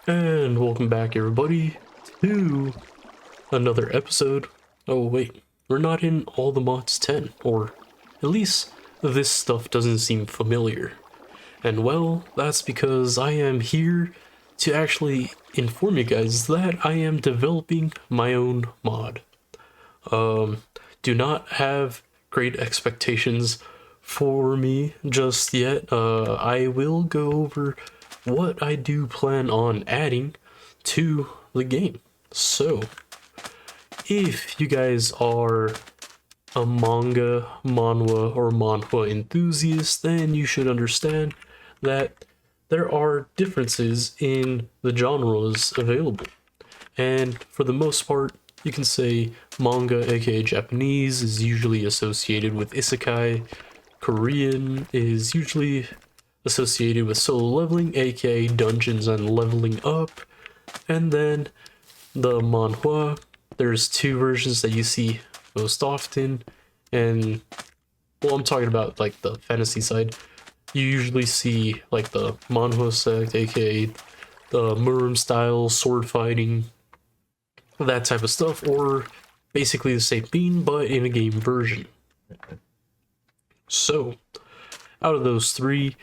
And welcome back, everybody, to another episode. Oh, wait, we're not in All the Mods 10, or at least this stuff doesn't seem familiar. And well, that's because I am here to actually inform you guys that I am developing my own mod. Do not have great expectations for me just yet. I will go over what I do plan on adding to the game. So, if you guys are a manhwa or manhwa enthusiast, then you should understand that there are differences in the genres available. And for the most part, you can say manga, aka Japanese, is usually associated with isekai. Korean is usually associated with solo leveling, aka dungeons and leveling up. And then the manhwa, there's two versions that you see most often. And well, I'm talking about like the fantasy side. You usually see like the manhwa sect, aka the Murum style sword fighting, that type of stuff, or basically the same thing but in a game version. So, out of those three,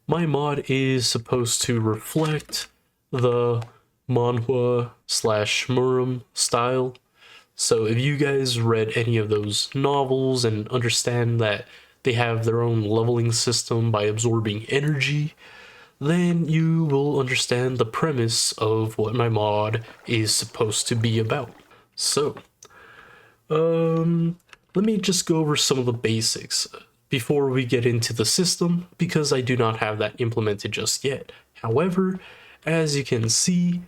my mod is supposed to reflect the manhwa slash Murum style. So if you guys read any of those novels and understand that they have their own leveling system by absorbing energy, then you will understand the premise of what my mod is supposed to be about. So, let me just go over some of the basics before we get into the system, because I do not have that implemented just yet. However, as you can see,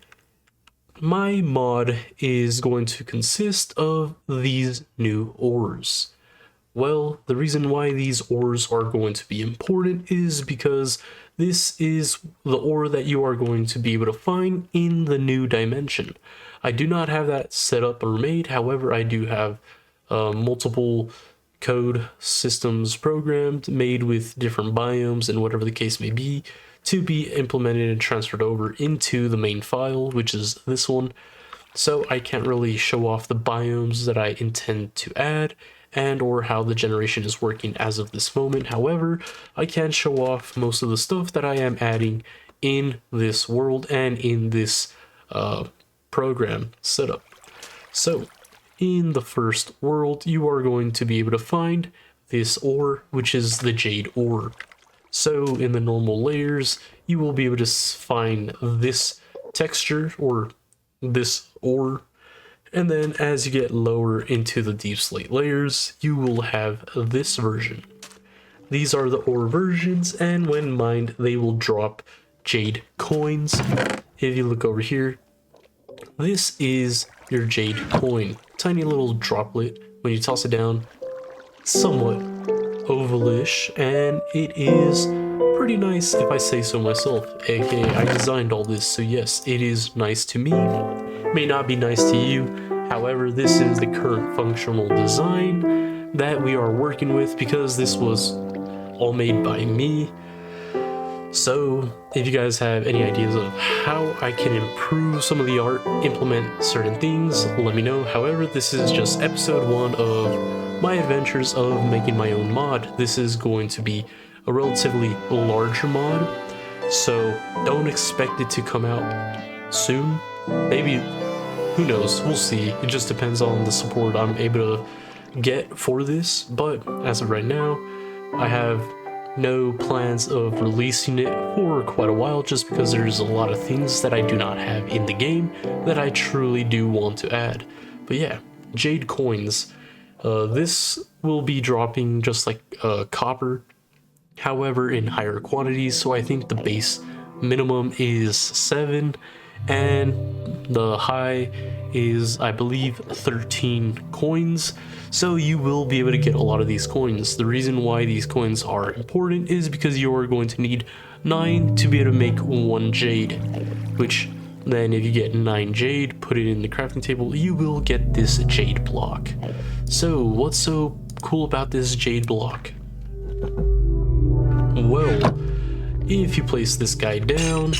my mod is going to consist of these new ores. Well, the reason why these ores are going to be important is because this is the ore that you are going to be able to find in the new dimension. I do not have that set up or made, however, I do have multiple code systems programmed, made with different biomes and whatever the case may be, to be implemented and transferred over into the main file, which is this one. So I can't really show off the biomes that I intend to add and or how the generation is working as of this moment. However, I can show off most of the stuff that I am adding in this world and in this program setup. So, in the first world, you are going to be able to find this ore, which is the jade ore. So in the normal layers, you will be able to find this texture or this ore. And then as you get lower into the deep slate layers, you will have this version. These are the ore versions, and when mined, they will drop jade coins. If you look over here, this is your jade coin. Tiny little droplet. When you toss it down, somewhat ovalish, and it is pretty nice if I say so myself, aka I designed all this, so yes, it is nice to me. May not be nice to you, however, this is the current functional design that we are working with because this was all made by me. So if you guys have any ideas of how I can improve some of the art, implement certain things, let me know. However, this is just episode 1 of my adventures of making my own mod. This is going to be a relatively larger mod, so don't expect it to come out soon. Maybe, who knows, we'll see. It just depends on the support I'm able to get for this, but as of right now, I have no plans of releasing it for quite a while, just because there's a lot of things that I do not have in the game that I truly do want to add. But yeah, jade coins. This will be dropping just like copper, however in higher quantities, so I think the base minimum is 7 and the high is, I believe, 13 coins. So you will be able to get a lot of these coins. The reason why these coins are important is because you are going to need 9 to be able to make 1 jade, which then if you get 9 jade, put it in the crafting table, you will get this jade block. So what's so cool about this jade block? Well, if you place this guy down,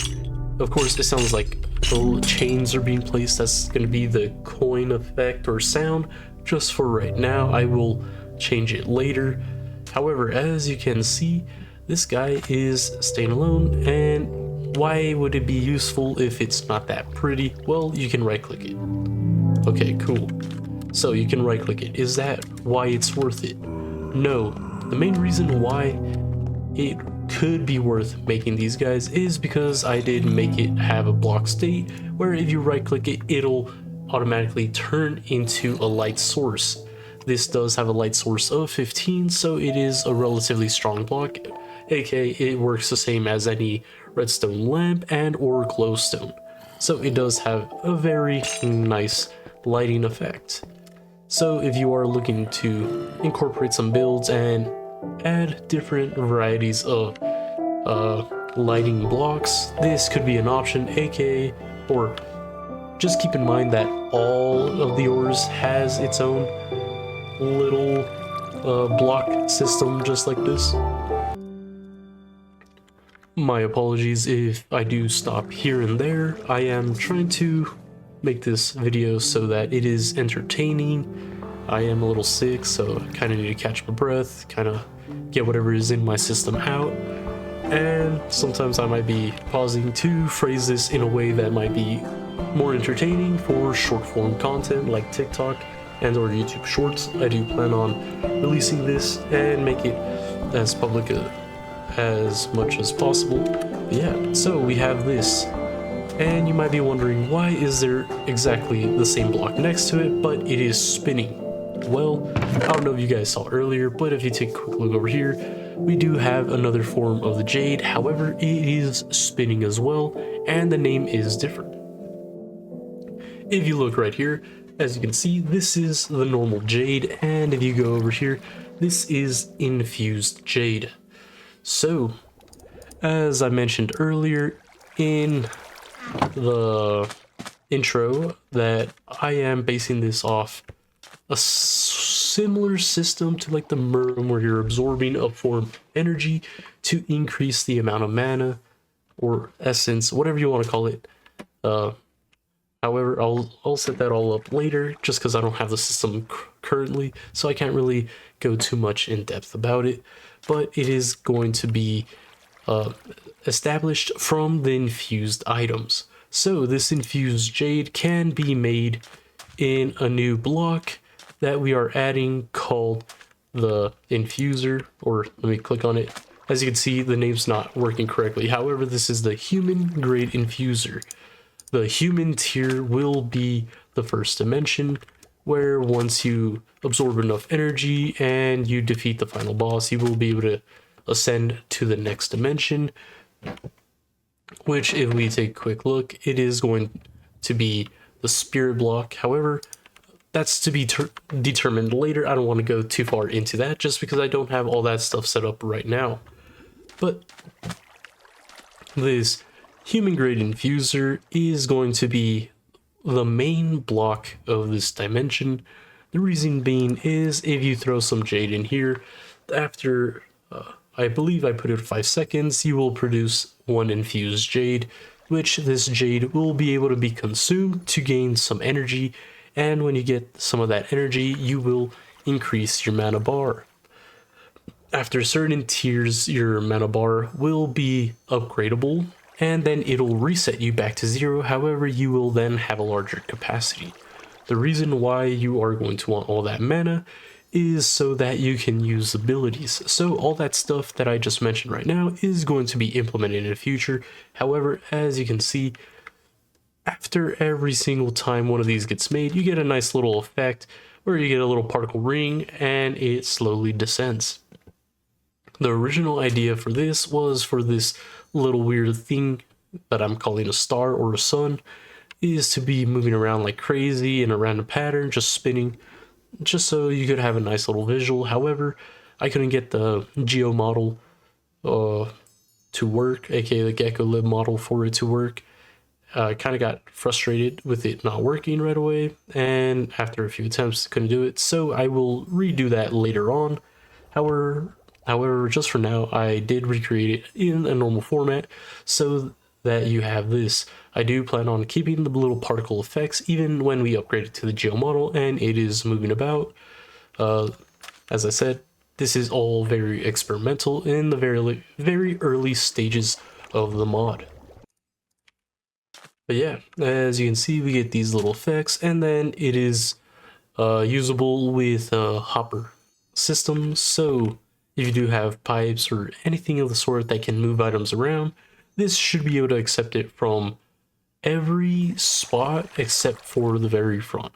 of course it sounds like little chains are being placed. That's going to be the coin effect or sound just for right now. I will change it later. However, as you can see, this guy is staying alone, and why would it be useful if it's not that pretty? Well, you can right click it. Okay, cool. So you can right click it. Is that why it's worth it? No. The main reason why it could be worth making these guys is because I did make it have a block state where if you right click it, it'll automatically turn into a light source. This does have a light source of 15, so it is a relatively strong block, aka it works the same as any redstone lamp and or glowstone. So it does have a very nice lighting effect. So if you are looking to incorporate some builds and add different varieties of lighting blocks, this could be an option, aka, or just keep in mind that all of the ores has its own little block system just like this. My apologies if I do stop here and there. I am trying to make this video so that it is entertaining. I am a little sick, so I kind of need to catch my breath, kind of get whatever is in my system out. And sometimes I might be pausing to phrase this in a way that might be more entertaining for short form content like TikTok and or YouTube Shorts. I do plan on releasing this and make it as public as much as possible. But yeah, so we have this, and you might be wondering, why is there exactly the same block next to it, but it is spinning? Well, I don't know if you guys saw earlier, but if you take a quick look over here, we do have another form of the jade. However, it is spinning as well, and the name is different. If you look right here, as you can see, this is the normal jade, and if you go over here, this is infused jade. So, as I mentioned earlier in the intro, that I am basing this off a similar system to like the Merm, where you're absorbing upform energy to increase the amount of mana or essence, whatever you want to call it. However, I'll set that all up later, just because I don't have the system currently, so I can't really go too much in depth about it. But it is going to be established from the infused items. So this infused jade can be made in a new block that we are adding called the infuser, or let me click on it. As you can see, the name's not working correctly. However, this is the human grade infuser. The human tier will be the first dimension, where once you absorb enough energy and you defeat the final boss, you will be able to ascend to the next dimension, which, if we take a quick look, it is going to be the spirit block. However, that's to be determined later. I don't want to go too far into that just because I don't have all that stuff set up right now. But this human grade infuser is going to be the main block of this dimension. The reason being is if you throw some jade in here, after I believe I put it 5 seconds, you will produce 1 infused jade, which this jade will be able to be consumed to gain some energy, and when you get some of that energy, you will increase your mana bar. After certain tiers, your mana bar will be upgradable, and then it'll reset you back to 0. However, you will then have a larger capacity. The reason why you are going to want all that mana is so that you can use abilities. So all that stuff that I just mentioned right now is going to be implemented in the future. However, as you can see, after every single time one of these gets made, you get a nice little effect where you get a little particle ring and it slowly descends. The original idea for this was for this little weird thing that I'm calling a star or a sun is to be moving around like crazy in a random pattern, just spinning, just so you could have a nice little visual. However, I couldn't get the geo model to work, aka the gecko lib model, for it to work. I kind of got frustrated with it not working right away, and after a few attempts couldn't do it, so I will redo that later on. However, just for now, I did recreate it in a normal format, so that you have this. I do plan on keeping the little particle effects even when we upgrade it to the geo model and it is moving about. As I said, this is all very experimental in the very early stages of the mod. But yeah, as you can see, we get these little effects, and then it is usable with hopper systems. So if you do have pipes or anything of the sort that can move items around, this should be able to accept it from every spot except for the very front.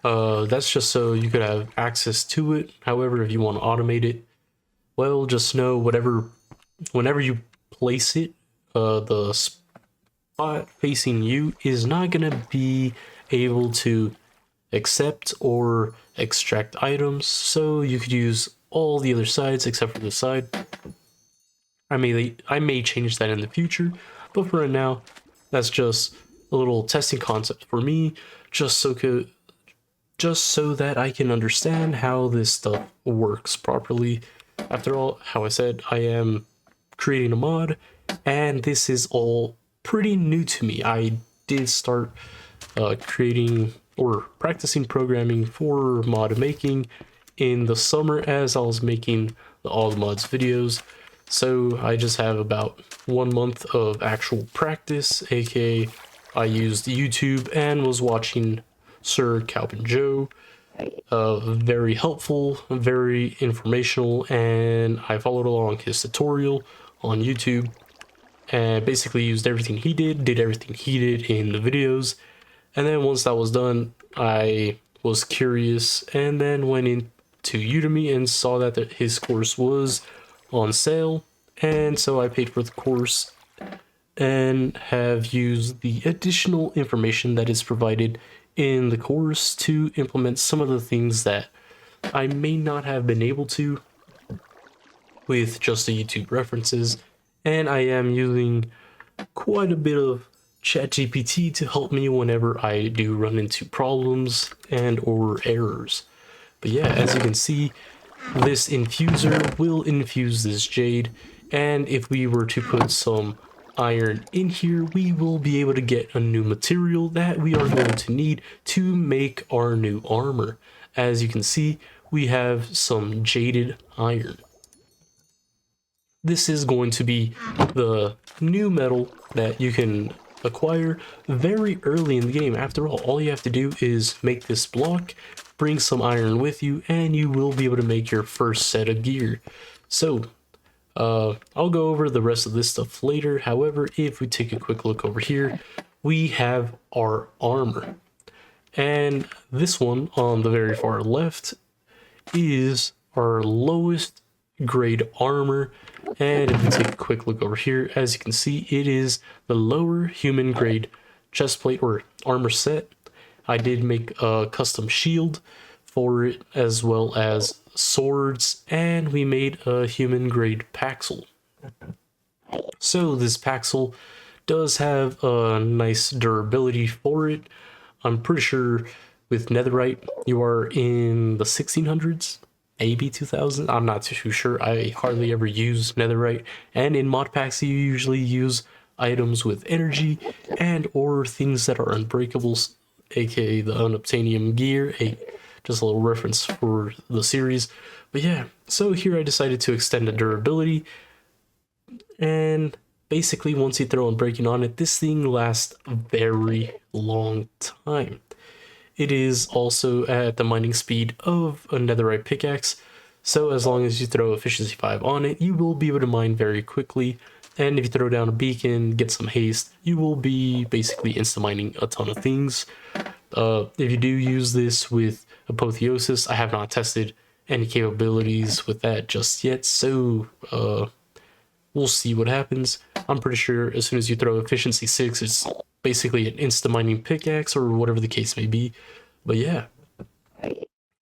That's just so you could have access to it. However, if you want to automate it, well, just know whenever you place it, the spot facing you is not going to be able to accept or extract items, so you could use all the other sides except for the side. I may change that in the future, but for right now, that's just a little testing concept for me, just so that I can understand how this stuff works properly. After all, how I said, I am creating a mod, and this is all pretty new to me. I did start creating or practicing programming for mod making in the summer as I was making the All the Mods videos. So I just have about 1 month of actual practice, aka I used YouTube and was watching Sir Calvin Joe. Very helpful, very informational, and I followed along his tutorial on YouTube and basically used everything he did everything he did in the videos. And then once that was done, I was curious and then went into Udemy and saw that his course was on sale, and so I paid for the course and have used the additional information that is provided in the course to implement some of the things that I may not have been able to with just the YouTube references. And I am using quite a bit of ChatGPT to help me whenever I do run into problems and or errors. But yeah, as you can see, this infuser will infuse this jade, and if we were to put some iron in here, we will be able to get a new material that we are going to need to make our new armor. As you can see, we have some jaded iron. This is going to be the new metal that you can acquire very early in the game. After all you have to do is make this block, bring some iron with you, and you will be able to make your first set of gear. So I'll go over the rest of this stuff later. However, if we take a quick look over here, we have our armor. And this one on the very far left is our lowest grade armor. And if we take a quick look over here, as you can see, it is the lower human grade chestplate or armor set. I did make a custom shield for it, as well as swords, and we made a human grade paxel. So this paxel does have a nice durability for it. I'm pretty sure with netherite you are in the 1600s, maybe 2000. I'm not too sure. I hardly ever use netherite, and in mod packs you usually use items with energy and or things that are unbreakable, aka the unobtainium gear. Just a little reference for the series. But yeah, so here I decided to extend the durability, and basically once you throw unbreaking on it, this thing lasts a very long time. It is also at the mining speed of a netherite pickaxe, so as long as you throw efficiency 5 on it, you will be able to mine very quickly. And if you throw down a beacon, get some haste, you will be basically insta mining a ton of things. If you do use this with apotheosis, I have not tested any capabilities with that just yet, so we'll see what happens. I'm pretty sure as soon as you throw efficiency 6, it's basically an insta mining pickaxe or whatever the case may be. But yeah,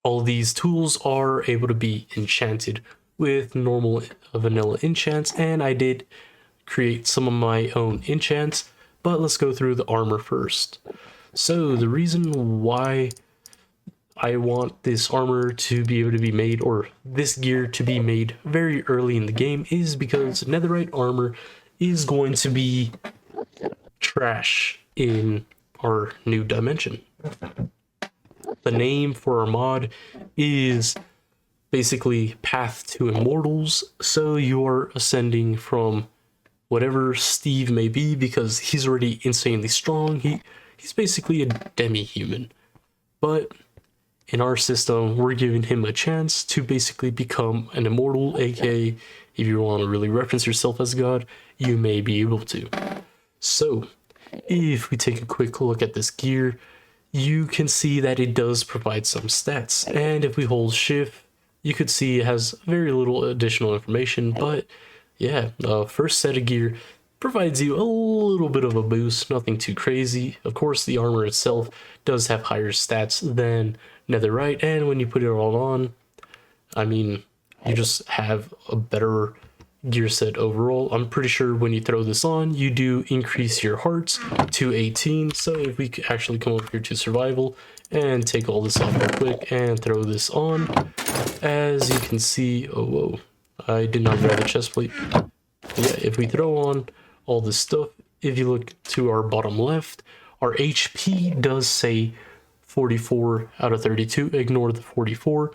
all these tools are able to be enchanted with normal vanilla enchants, and I did create some of my own enchants, but let's go through the armor first. So the reason why I want this armor to be able to be made, or this gear to be made very early in the game, is because netherite armor is going to be trash in our new dimension. The name for our mod is basically PathToImmortals, so you are ascending from whatever Steve may be, because he's already insanely strong. He's basically a demi-human. But in our system, we're giving him a chance to basically become an immortal, aka if you want to really reference yourself as God, you may be able to. So, if we take a quick look at this gear, you can see that it does provide some stats. And if we hold shift, you could see it has very little additional information, but yeah, the first set of gear provides you a little bit of a boost, nothing too crazy. Of course, the armor itself does have higher stats than netherite, and when you put it all on, I mean, you just have a better gear set overall. I'm pretty sure when you throw this on, you do increase your hearts to 18. So if we could actually come over here to survival and take all this off real quick and throw this on, as you can see, oh whoa, I did not grab the chest plate. Yeah, if we throw on all this stuff, if you look to our bottom left, our HP does say 44 out of 32. Ignore the 44.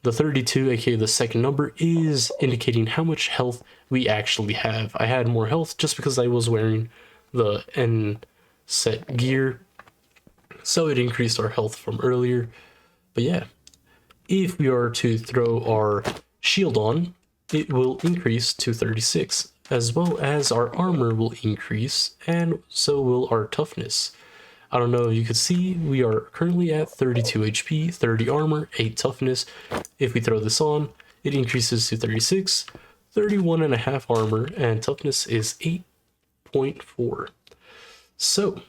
The 32, aka the second number, is indicating how much health we actually have. I had more health just because I was wearing the N set gear, so it increased our health from earlier. But yeah, if we are to throw our shield on, it will increase to 36, as well as our armor will increase, and so will our toughness. I don't know if you could see, we are currently at 32 HP, 30 armor, 8 toughness. If we throw this on, it increases to 36, 31.5 armor, and toughness is 8.4. So,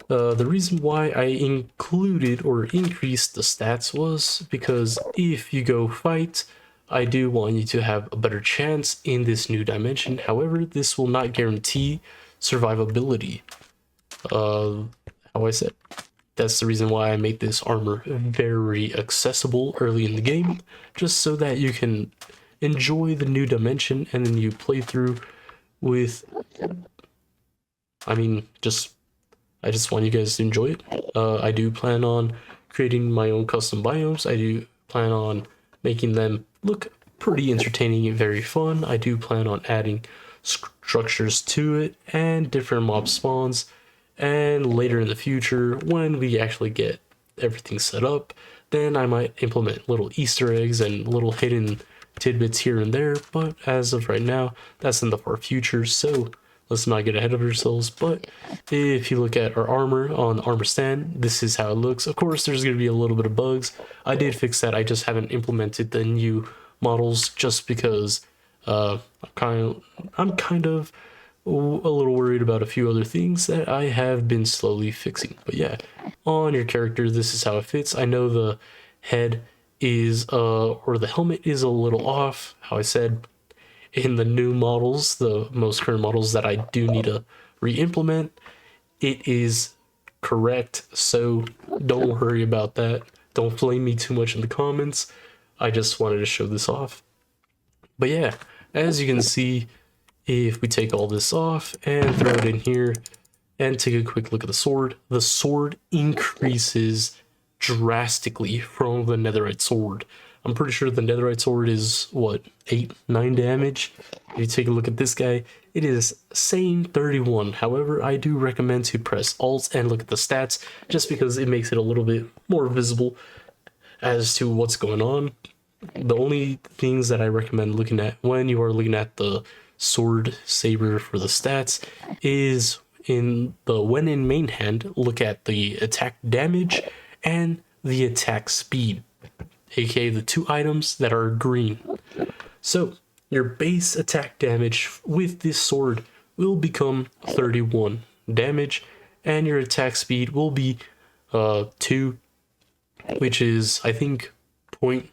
the reason why I included or increased the stats was because if you go fight, I do want you to have a better chance in this new dimension. However, this will not guarantee survivability. How I said, that's the reason why I made this armor very accessible early in the game, just so that you can enjoy the new dimension and then you play through with, I just want you guys to enjoy it. I do plan on creating my own custom biomes. I do plan on making them look pretty entertaining and very fun. I do plan on adding structures to it and different mob spawns. And later in the future, when we actually get everything set up, then I might implement little Easter eggs and little hidden tidbits here and there. But as of right now, that's in the far future, so let's not get ahead of ourselves. But if you look at our armor on the armor stand, this is how it looks. Of course, there's going to be a little bit of bugs. I did fix that. I just haven't implemented the new models just because I'm kind of a little worried about a few other things that I have been slowly fixing. But yeah, on your character, this is how it fits. I know the head is or the helmet is a little off. How I said, in the new models, the most current models that I do need to re-implement, it is correct, so don't worry about that. Don't blame me too much in the comments. I just wanted to show this off. But yeah, as you can see, if we take all this off and throw it in here and take a quick look at the sword increases drastically from the netherite sword. I'm pretty sure the netherite sword is, what, 8, 9 damage? If you take a look at this guy, it is saying 31. However, I do recommend to press Alt and look at the stats, just because it makes it a little bit more visible as to what's going on. The only things that I recommend looking at when you are looking at the sword saber for the stats is when in main hand, look at the attack damage and the attack speed, aka the two items that are green. So your base attack damage with this sword will become 31 damage, and your attack speed will be 2, which is, I think, 0.04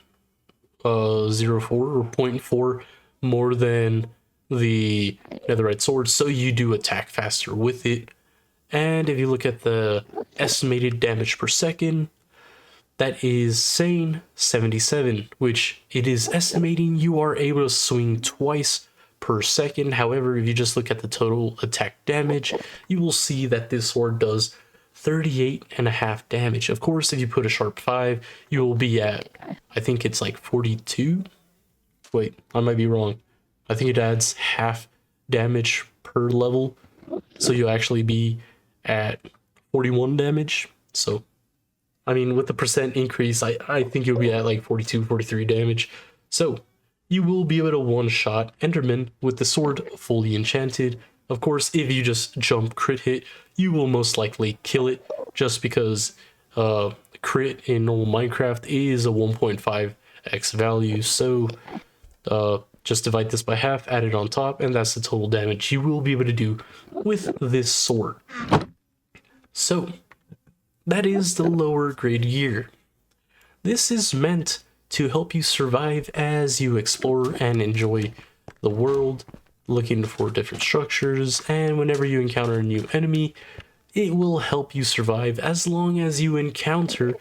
or 0.4 more than the netherite sword, so you do attack faster with it. And if you look at the estimated damage per second, that is saying 77, which it is estimating you are able to swing twice per second. However, if you just look at the total attack damage, you will see that this sword does 38.5 damage. Of course, if you put a sharp 5, you will be at, I think it's like 42. Wait, I might be wrong. I think it adds half damage per level, so you'll actually be at 41 damage. So I mean, with the percent increase, I think you'll be at like 42, 43 damage. So you will be able to one-shot Enderman with the sword fully enchanted. Of course, if you just jump crit hit, you will most likely kill it, just because crit in normal Minecraft is a 1.5x value. So just divide this by half, add it on top, and that's the total damage you will be able to do with this sword. So that is the lower grade gear. This is meant to help you survive as you explore and enjoy the world, looking for different structures, and whenever you encounter a new enemy, it will help you survive as long as you encounter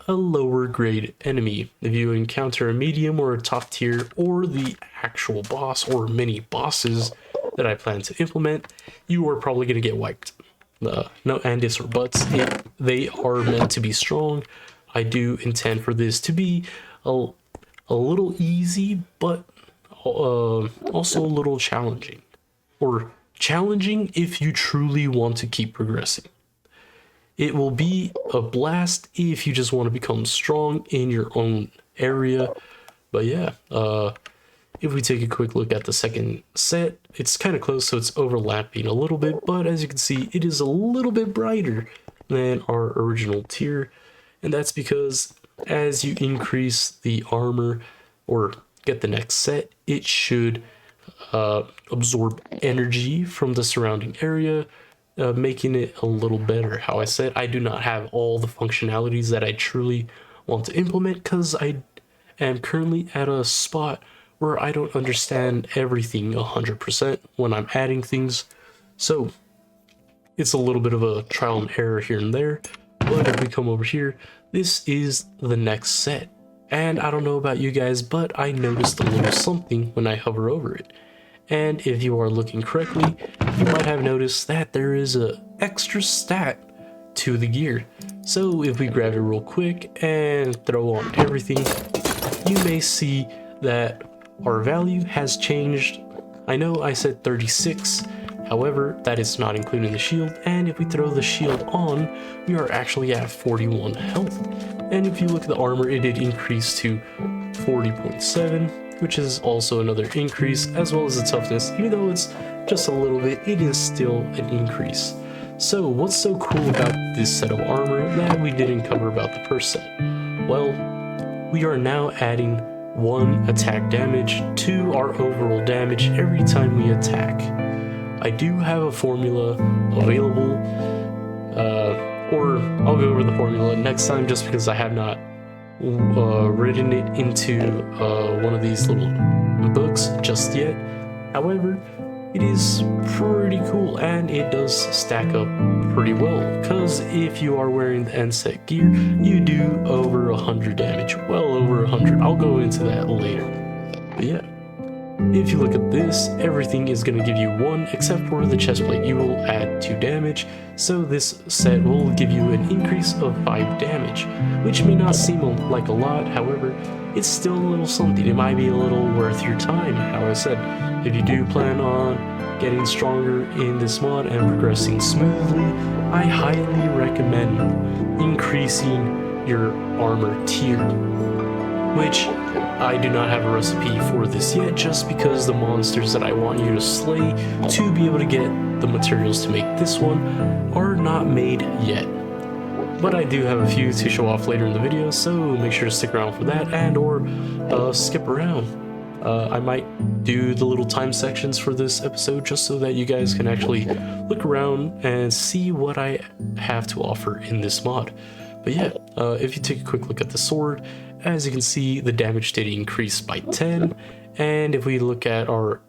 a lower grade enemy. If you encounter a medium or a top tier, or the actual boss or mini bosses that I plan to implement, you are probably going to get wiped. No and ifs or buts. They are meant to be strong. I do intend for this to be a little easy, but also a little challenging. Or challenging if you truly want to keep progressing. It will be a blast if you just want to become strong in your own area. But yeah, if we take a quick look at the second set, it's kind of close, so it's overlapping a little bit, but as you can see, it is a little bit brighter than our original tier, and that's because as you increase the armor or get the next set, it should absorb energy from the surrounding area, making it a little better. How I said, I do not have all the functionalities that I truly want to implement, because I am currently at a spot where I don't understand everything 100% when I'm adding things. So it's a little bit of a trial and error here and there. But if we come over here, this is the next set. And I don't know about you guys, but I noticed a little something when I hover over it. And if you are looking correctly, you might have noticed that there is an extra stat to the gear. So if we grab it real quick and throw on everything, you may see that our value has changed. I know I said 36, however, that is not including the shield, and if we throw the shield on, we are actually at 41 health. And if you look at the armor, it did increase to 40.7, which is also another increase, as well as the toughness. Even though it's just a little bit, it is still an increase. So what's so cool about this set of armor that we didn't cover about the first set? Well, we are now adding 1 attack damage to our overall damage every time we attack. I do have a formula available, or I'll go over the formula next time, just because I have not written it into one of these little books just yet. However, it is pretty cool, and it does stack up pretty well, because if you are wearing the end set gear, you do over 100 damage, well over 100. I'll go into that later. But yeah, if you look at this, everything is going to give you 1, except for the chest plate. You will add 2 damage, so this set will give you an increase of 5 damage, which may not seem like a lot. However, it's still a little something. It might be a little worth your time. How I said, if you do plan on getting stronger in this mod and progressing smoothly, I highly recommend increasing your armor tier, which I do not have a recipe for this yet, just because the monsters that I want you to slay to be able to get the materials to make this one are not made yet. But I do have a few to show off later in the video, so make sure to stick around for that, and or skip around. I might do the little time sections for this episode just so that you guys can actually look around and see what I have to offer in this mod. But yeah, if you take a quick look at the sword, as you can see, the damage did increase by 10, and if we look at our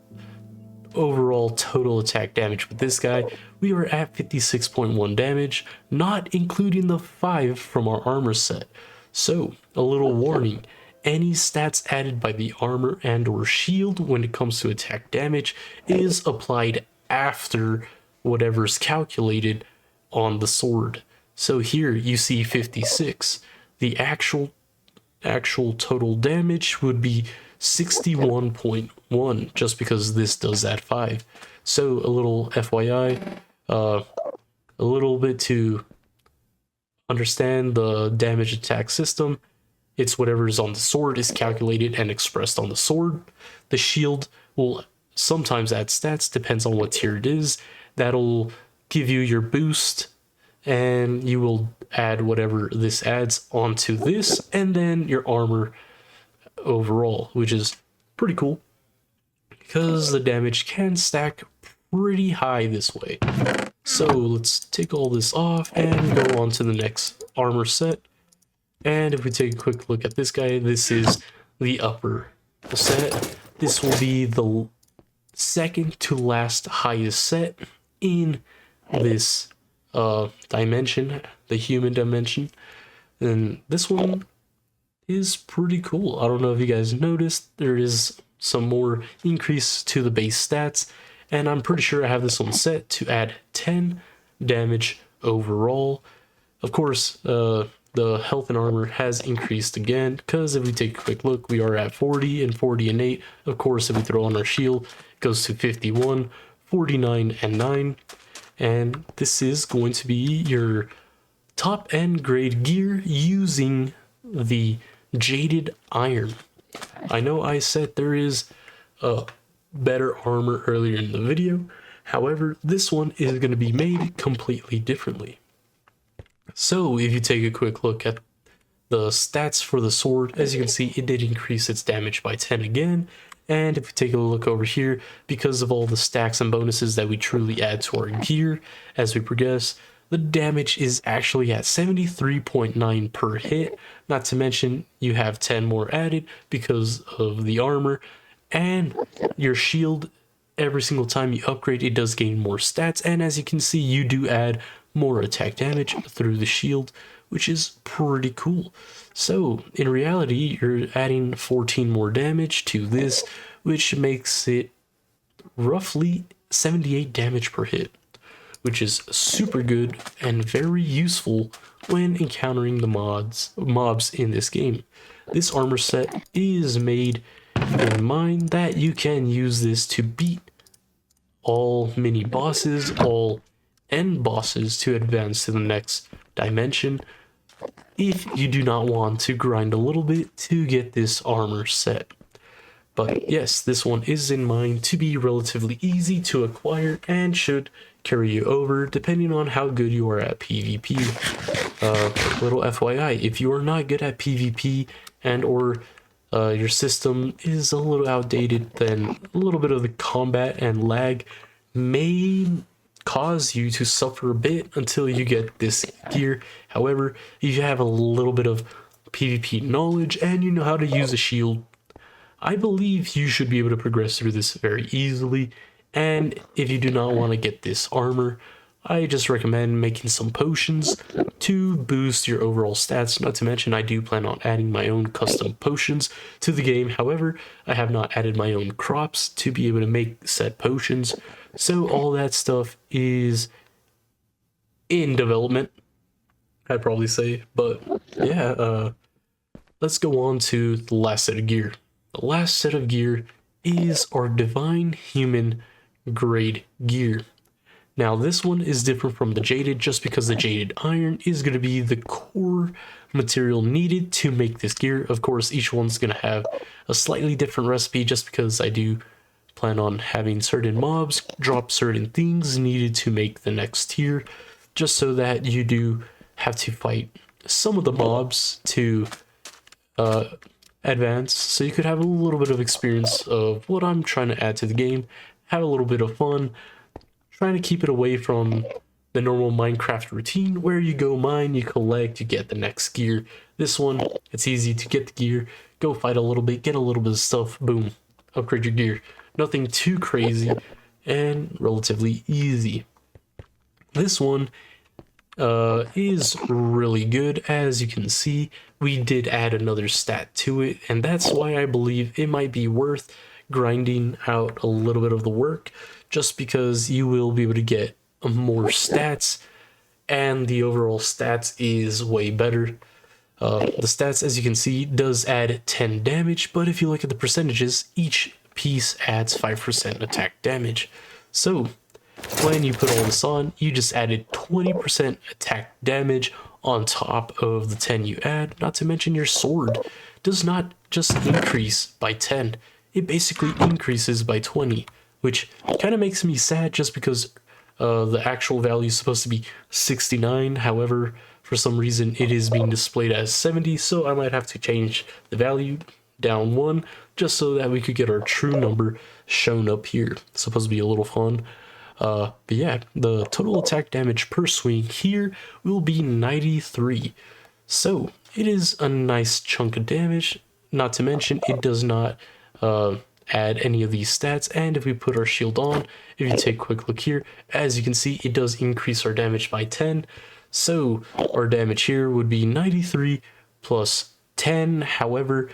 overall total attack damage with this guy, we are at 56.1 damage, not including the 5 from our armor set. So, a little warning, any stats added by the armor and or shield when it comes to attack damage is applied after whatever's calculated on the sword. So here you see 56. The actual total damage would be 61.1 just because this does add 5. So a little FYI, a little bit to understand the damage attack system. It's whatever is on the sword is calculated and expressed on the sword. The shield will sometimes add stats, depends on what tier it is. That'll give you your boost, and you will add whatever this adds onto this, and then your armor overall, which is pretty cool because the damage can stack pretty high this way. So let's take all this off and go on to the next armor set. And if we take a quick look at this guy, this is the upper set. This will be the second to last highest set in this dimension, the human dimension. And this one is pretty cool. I don't know if you guys noticed, there is some more increase to the base stats, and I'm pretty sure I have this one set to add 10 damage overall. Of course, the health and armor has increased again, because if we take a quick look, we are at 40 and 40 and 8. Of course, if we throw on our shield, it goes to 51, 49 and 9. And this is going to be your top end grade gear using the jaded iron. I know I said there is a better armor earlier in the video. However, this one is going to be made completely differently. So if you take a quick look at the stats for the sword, as you can see, it did increase its damage by 10 again. And if we take a look over here, because of all the stacks and bonuses that we truly add to our gear as we progress, the damage is actually at 73.9 per hit. Not to mention you have 10 more added because of the armor, and your shield, every single time you upgrade, it does gain more stats. And as you can see, you do add more attack damage through the shield, which is pretty cool. So in reality, you're adding 14 more damage to this, which makes it roughly 78 damage per hit, which is super good and very useful when encountering the mobs in this game. This armor set is made in mind that you can use this to beat all mini bosses, all end bosses to advance to the next dimension, if you do not want to grind a little bit to get this armor set. But yes, this one is in mind to be relatively easy to acquire and should carry you over depending on how good you are at PvP. Little FYI, if you are not good at PvP and or your system is a little outdated, then a little bit of the combat and lag may cause you to suffer a bit until you get this gear. However, if you have a little bit of PvP knowledge and you know how to use a shield, I believe you should be able to progress through this very easily. And if you do not want to get this armor, I just recommend making some potions to boost your overall stats. Not to mention, I do plan on adding my own custom potions to the game. However, I have not added my own crops to be able to make said potions. So all that stuff is in development, I'd probably say. But yeah, let's go on to the last set of gear. The last set of gear is our divine human grade gear. Now this one is different from the jaded just because the jaded iron is going to be the core material needed to make this gear. Of course, each one's going to have a slightly different recipe just because I do plan on having certain mobs drop certain things needed to make the next tier, just so that you do have to fight some of the mobs to advance, so you could have a little bit of experience of what I'm trying to add to the game, have a little bit of fun, trying to keep it away from the normal Minecraft routine where you go mine, you collect, you get the next gear. This one, it's easy to get the gear, go fight a little bit, get a little bit of stuff, boom, upgrade your gear. Nothing too crazy and relatively easy. This one is really good. As you can see, we did add another stat to it, and that's why I believe it might be worth grinding out a little bit of the work, just because you will be able to get more stats, and the overall stats is way better. The stats, as you can see, does add 10 damage, but if you look at the percentages, each piece adds 5% attack damage. So when you put all this on, you just added 20% attack damage on top of the 10 you add. Not to mention your sword does not just increase by 10, it basically increases by 20, which kind of makes me sad just because the actual value is supposed to be 69. However, for some reason it is being displayed as 70, so I might have to change the value down 1 just so that we could get our true number shown up here. It's supposed to be a little fun. But yeah, the total attack damage per swing here will be 93. So it is a nice chunk of damage. Not to mention, it does not add any of these stats. And if we put our shield on, if you take a quick look here, as you can see, it does increase our damage by 10. So our damage here would be 93 plus 10. However,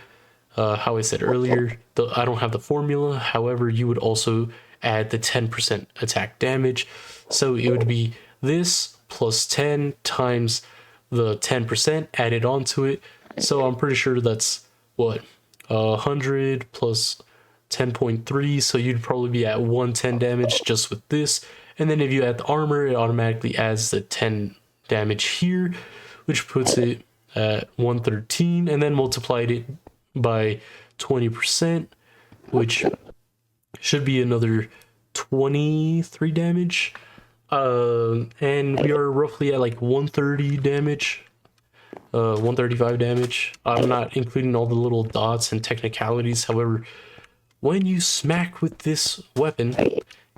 how I said earlier, I don't have the formula. However, you would also add the 10% attack damage. So it would be this plus 10 times the 10% added onto it. So I'm pretty sure that's what, 100 plus 10.3. So you'd probably be at 110 damage just with this. And then if you add the armor, it automatically adds the 10 damage here, which puts it at 113, and then multiplied it by 20%, which should be another 23 damage. And we are roughly at like 130 damage, 135 damage. I'm not including all the little dots and technicalities. However, when you smack with this weapon,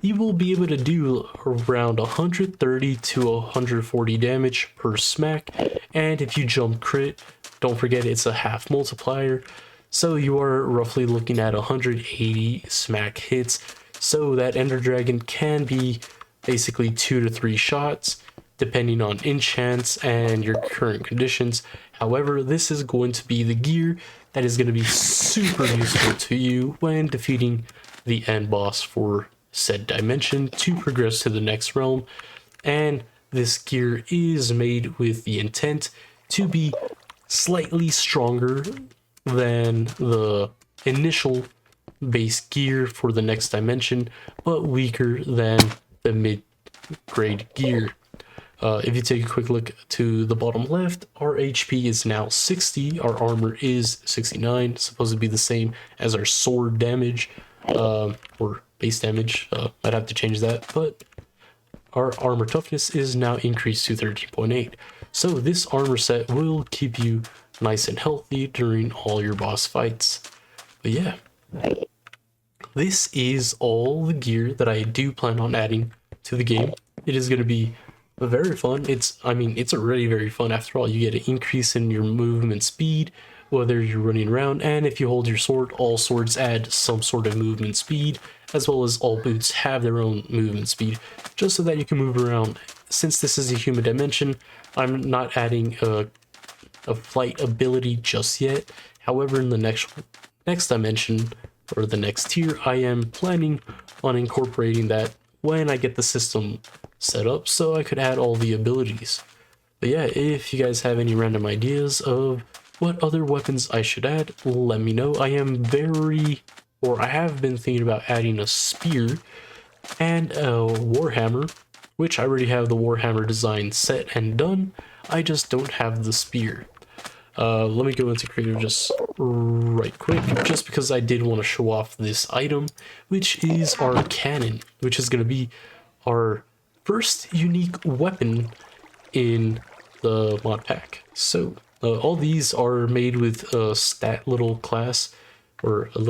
you will be able to do around 130 to 140 damage per smack. And if you jump crit, don't forget it's a half multiplier. So you are roughly looking at 180 smack hits. So that Ender Dragon can be basically 2 to 3 shots, depending on enchants and your current conditions. However, this is going to be the gear that is going to be super useful to you when defeating the end boss for said dimension to progress to the next realm. And this gear is made with the intent to be slightly stronger than the initial base gear for the next dimension, but weaker than the mid-grade gear. If you take a quick look to the bottom left, our HP is now 60, our armor is 69, supposed to be the same as our sword damage, or base damage. I'd have to change that, but our armor toughness is now increased to 13.8. So this armor set will keep you nice and healthy during all your boss fights. But yeah, this is all the gear that I do plan on adding to the game. It is going to be very fun. It's already very fun. After all, you get an increase in your movement speed, whether you're running around, and if you hold your sword, all swords add some sort of movement speed, as well as all boots have their own movement speed, just so that you can move around. Since this is a human dimension, I'm not adding a flight ability just yet. However, in the next dimension, or the next tier, I am planning on incorporating that when I get the system set up, so I could add all the abilities. But yeah, if you guys have any random ideas of what other weapons I should add, let me know. I have been thinking about adding a spear and a warhammer, which I already have the warhammer design set and done. I just don't have the spear. Let me go into creative just right quick, just because I did want to show off this item, which is our cannon, which is going to be our first unique weapon in the mod pack. So all these are made with a little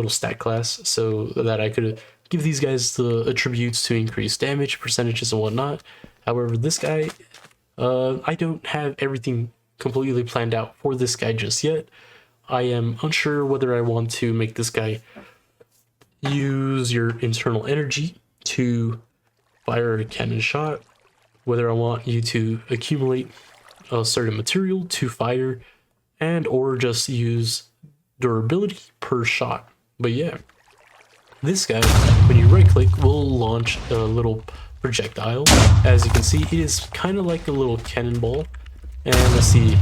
stat class, so that I could give these guys the attributes to increase damage, percentages, and whatnot. However, this guy, I don't have everything completely planned out for this guy just yet. I am unsure whether I want to make this guy use your internal energy to fire a cannon shot, whether I want you to accumulate a certain material to fire and or just use durability per shot. But yeah, this guy, when you right click, will launch a little projectile. As you can see, it is kind of like a little cannonball. And let's see,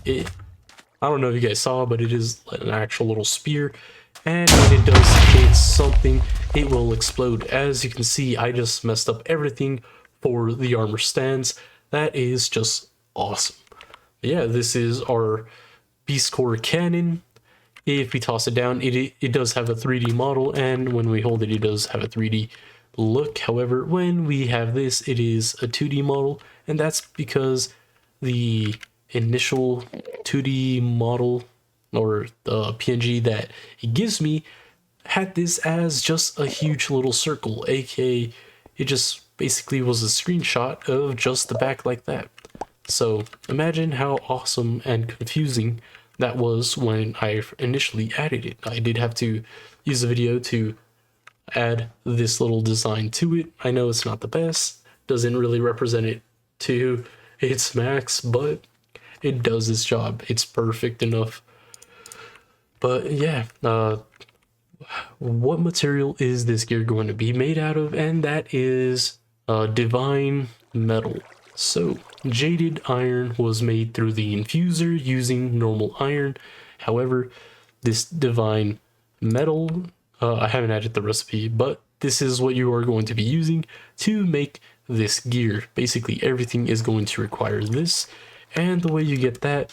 it, I don't know if you guys saw, but it is an actual little spear. And when it does hit something, it will explode. As you can see, I just messed up everything for the armor stands. That is just awesome. Yeah, this is our Beast Core cannon. If we toss it down, it does have a 3D model, and when we hold it, it does have a 3D look. However, when we have this, it is a 2D model, and that's because the initial 2D model or the PNG that it gives me had this as just a huge little circle, aka it just basically was a screenshot of just the back like that. So imagine how awesome and confusing that was when I initially added it. I did have to use a video to add this little design to it. I know it's not the best, doesn't really represent it to its max, but it does its job. It's perfect enough. But yeah, what material is this gear going to be made out of? And that is divine metal. So jaded iron was made through the infuser using normal iron. However, this divine metal, I haven't added the recipe, but this is what you are going to be using to make this gear. Basically everything is going to require this, and the way you get that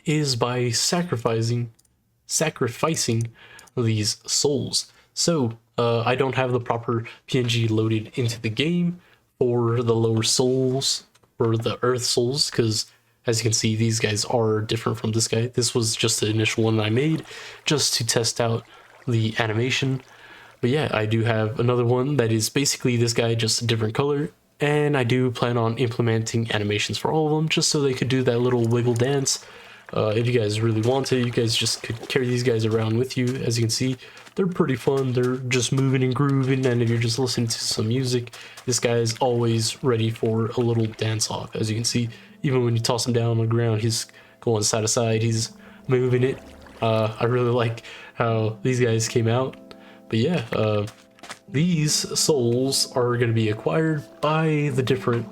is by sacrificing these souls. So I don't have the proper PNG loaded into the game for the lower souls, or the earth souls, because as you can see, these guys are different from this guy. This was just the initial one I made just to test out the animation. But yeah, I do have another one that is basically this guy, just a different color, and I do plan on implementing animations for all of them just so they could do that little wiggle dance. If you guys really want to, you guys just could carry these guys around with you. As you can see, they're pretty fun. They're just moving and grooving, and if you're just listening to some music, this guy is always ready for a little dance off. As you can see, even when you toss him down on the ground, he's going side to side, he's moving it. I really like how these guys came out. But yeah, these souls are going to be acquired by the different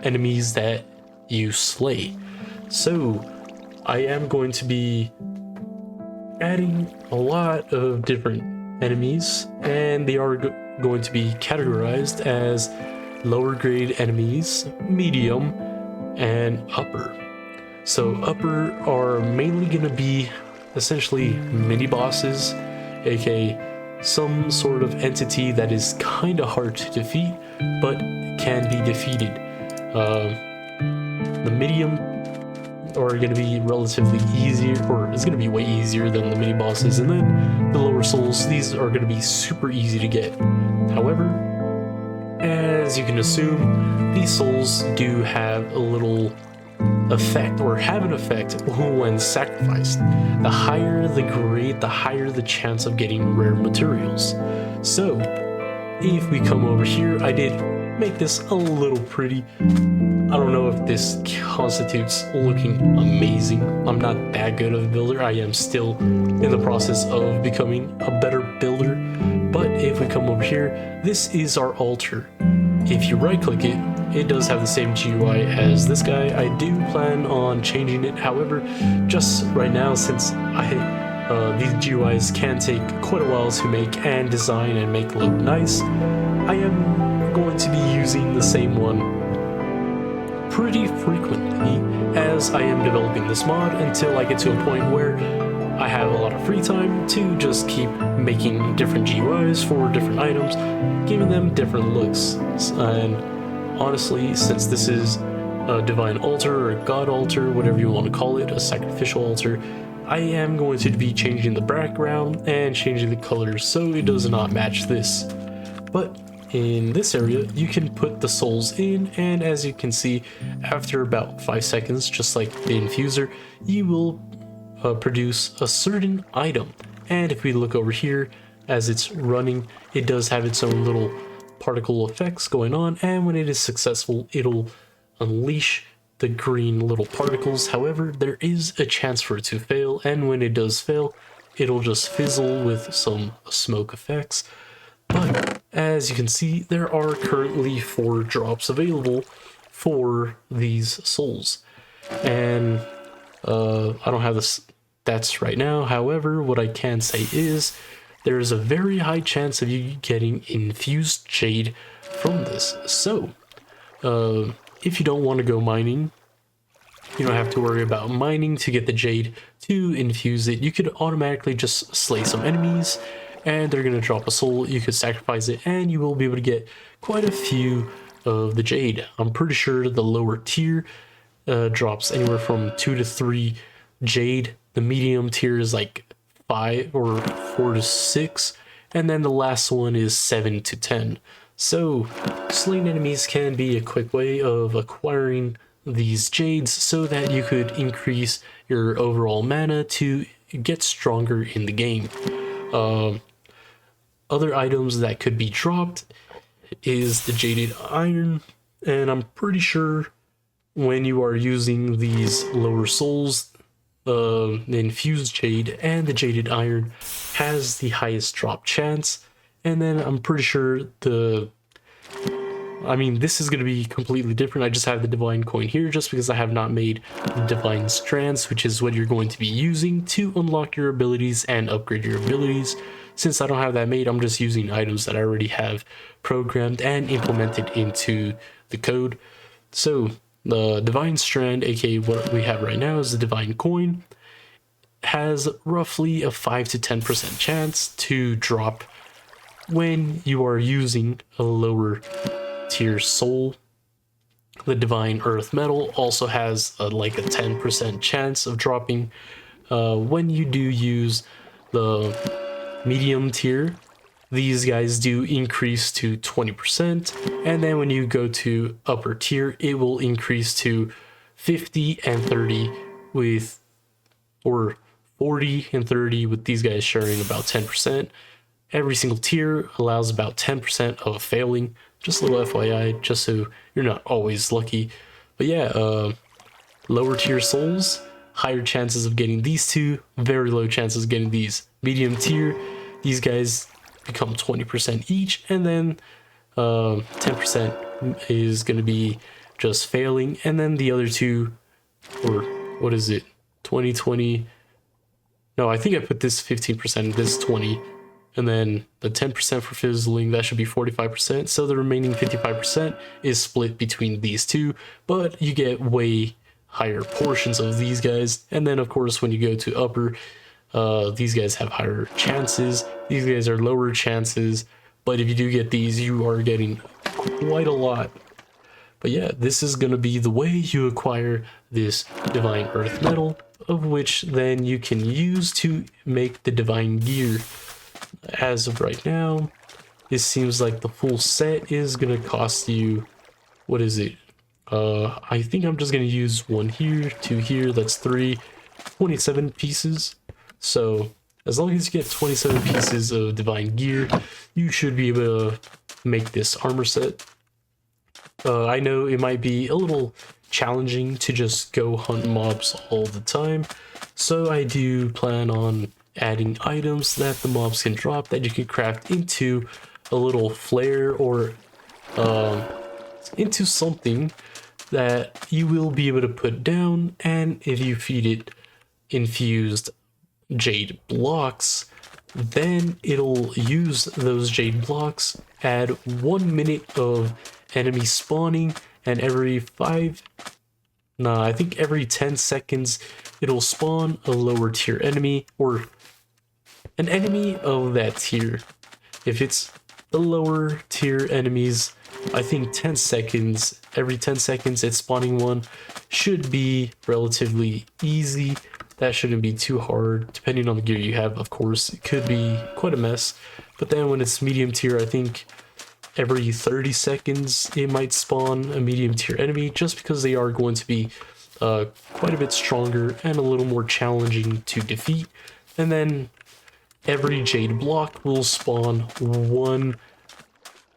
enemies that you slay. So I am going to be adding a lot of different enemies, and they are going to be categorized as lower grade enemies, medium, and upper. So upper are mainly going to be essentially mini bosses, aka some sort of entity that is kind of hard to defeat but can be defeated. The medium are going to be relatively easier, or it's going to be way easier than the mini bosses, and then the lower souls, these are going to be super easy to get. However, as you can assume, these souls do have a little effect, or have an effect when sacrificed. The higher the grade, the higher the chance of getting rare materials. So if we come over here, I did make this a little pretty. I don't know if this constitutes looking amazing. I'm not that good of a builder. I am still in the process of becoming a better builder. But if we come over here, this is our altar. If you right click it, it does have the same GUI as this guy. I do plan on changing it. However, just right now, since these GUIs can take quite a while to make and design and make look nice, I am going to be using the same one pretty frequently as I am developing this mod, until I get to a point where I have a lot of free time to just keep making different GUIs for different items, giving them different looks. And honestly, since this is a divine altar or a god altar, whatever you want to call it, a sacrificial altar, I am going to be changing the background and changing the colors so it does not match this. But in this area, you can put the souls in, and as you can see, after about 5 seconds, just like the infuser, you will produce a certain item. And if we look over here, as it's running, it does have its own little particle effects going on, and when it is successful, it'll unleash the green little particles. However, there is a chance for it to fail, and when it does fail, it'll just fizzle with some smoke effects. But as you can see, there are currently 4 drops available for these souls, and I don't have the stats right now. However, what I can say is there is a very high chance of you getting infused jade from this. So if you don't want to go mining, you don't have to worry about mining to get the jade to infuse it. You could automatically just slay some enemies and they're going to drop a soul. You could sacrifice it and you will be able to get quite a few of the jade. I'm pretty sure the lower tier drops anywhere from 2 to 3 jade. The medium tier is like 5 or 4 to 6, and then the last one is 7 to 10. So slaying enemies can be a quick way of acquiring these jades so that you could increase your overall mana to get stronger in the game. Other items that could be dropped is the jaded iron, and I'm pretty sure when you are using these lower souls, the infused jade and the jaded iron has the highest drop chance. And then I'm pretty sure this is going to be completely different. I just have the divine coin here just because I have not made the divine strands, which is what you're going to be using to unlock your abilities and upgrade your abilities. Since I don't have that made, I'm just using items that I already have programmed and implemented into the code. So the divine strand, aka what we have right now, is the divine coin, has roughly a 5 to 10% chance to drop when you are using a lower tier soul. The divine earth metal also has like a 10% chance of dropping when you do use the medium tier. These guys do increase to 20%, and then when you go to upper tier, it will increase to 50 and 30 with, or 40 and 30 with these guys sharing about 10%. Every single tier allows about 10% of failing. Just a little FYI, just so you're not always lucky. But yeah, lower tier souls, higher chances of getting these two, very low chances of getting these. Medium tier, these guys become 20% each, and then 10% is going to be just failing, and then the other two, or what is it, 20, no, I think I put this 15%, this 20, and then the 10% for fizzling, that should be 45%, so the remaining 55% is split between these two, but you get way higher portions of these guys. And then of course when you go to upper, these guys have higher chances, these guys are lower chances, but if you do get these, you are getting quite a lot. But yeah, this is going to be the way you acquire this divine earth metal, of which then you can use to make the divine gear. As of right now, it seems like the full set is going to cost you, what is it, I think I'm just going to use 1 here, 2 here, that's 3, 27 pieces. So as long as you get 27 pieces of divine gear, you should be able to make this armor set. I know it might be a little challenging to just go hunt mobs all the time, so I do plan on adding items that the mobs can drop that you can craft into a little flare or into something that you will be able to put down, and if you feed it infused jade blocks, then it'll use those jade blocks, add 1 minute of enemy spawning, and every 10 seconds it'll spawn a lower tier enemy, or an enemy of that tier. If it's the lower tier enemies, I think 10 seconds, every 10 seconds it's spawning one, should be relatively easy. That shouldn't be too hard, depending on the gear you have, of course. It could be quite a mess, but then when it's medium tier, I think every 30 seconds it might spawn a medium tier enemy, just because they are going to be quite a bit stronger and a little more challenging to defeat. And then every jade block will spawn 1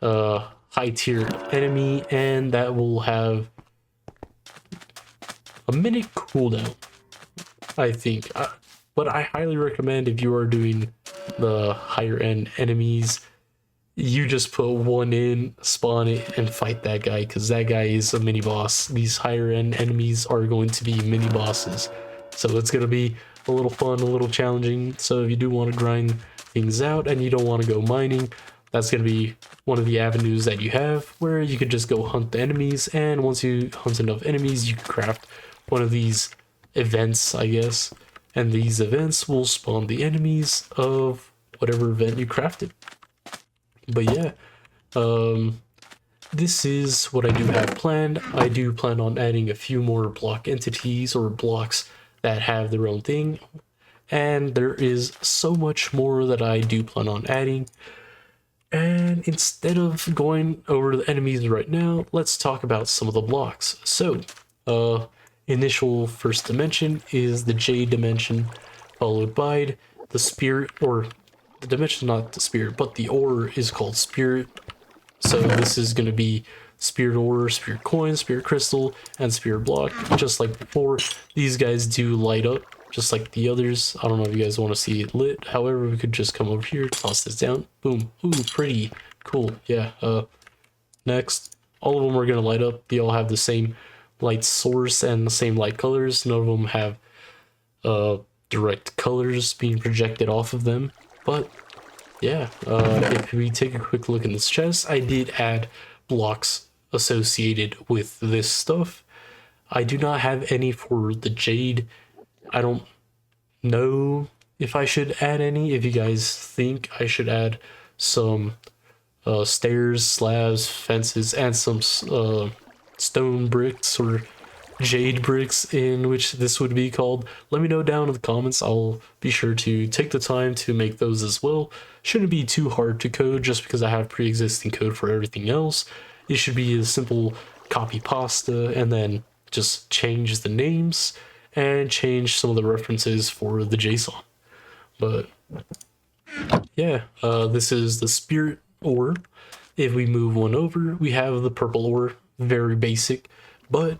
high tier enemy, and that will have a minute cooldown, I think. But I highly recommend, if you are doing the higher end enemies, you just put one in, spawn it, and fight that guy, because that guy is a mini boss. These higher end enemies are going to be mini bosses, so it's going to be a little fun, a little challenging. So if you do want to grind things out and you don't want to go mining, that's going to be one of the avenues that you have, where you could just go hunt the enemies, and once you hunt enough enemies, you can craft one of these events, I guess, and these events will spawn the enemies of whatever event you crafted. But yeah, this is what I do have planned. I do plan on adding a few more block entities, or blocks that have their own thing, and there is so much more that I do plan on adding. And instead of going over the enemies right now, let's talk about some of the blocks. So, initial first dimension is the Jade dimension, followed by the Spirit, or the dimension, not the Spirit, but the ore is called Spirit. So this is going to be Spirit ore, Spirit coin, Spirit crystal, and Spirit block. Just like before, these guys do light up, just like the others. I don't know if you guys want to see it lit. However, we could just come over here, toss this down, boom. Ooh, pretty cool. Yeah. Next, all of them are going to light up. They all have the same light source and the same light colors. None of them have direct colors being projected off of them. But yeah, if we take a quick look in this chest, I did add blocks associated with this stuff. I do not have any for the Jade. I don't know if I should add any. If you guys think I should add some stairs, slabs, fences, and some stone bricks, or jade bricks, in which this would be called, let me know down in the comments. I'll be sure to take the time to make those as well. Shouldn't be too hard to code, just because I have pre-existing code for everything else. It should be a simple copy pasta, and then just change the names and change some of the references for the JSON. But yeah, this is the Spirit ore. If we move one over, we have the purple ore, very basic, but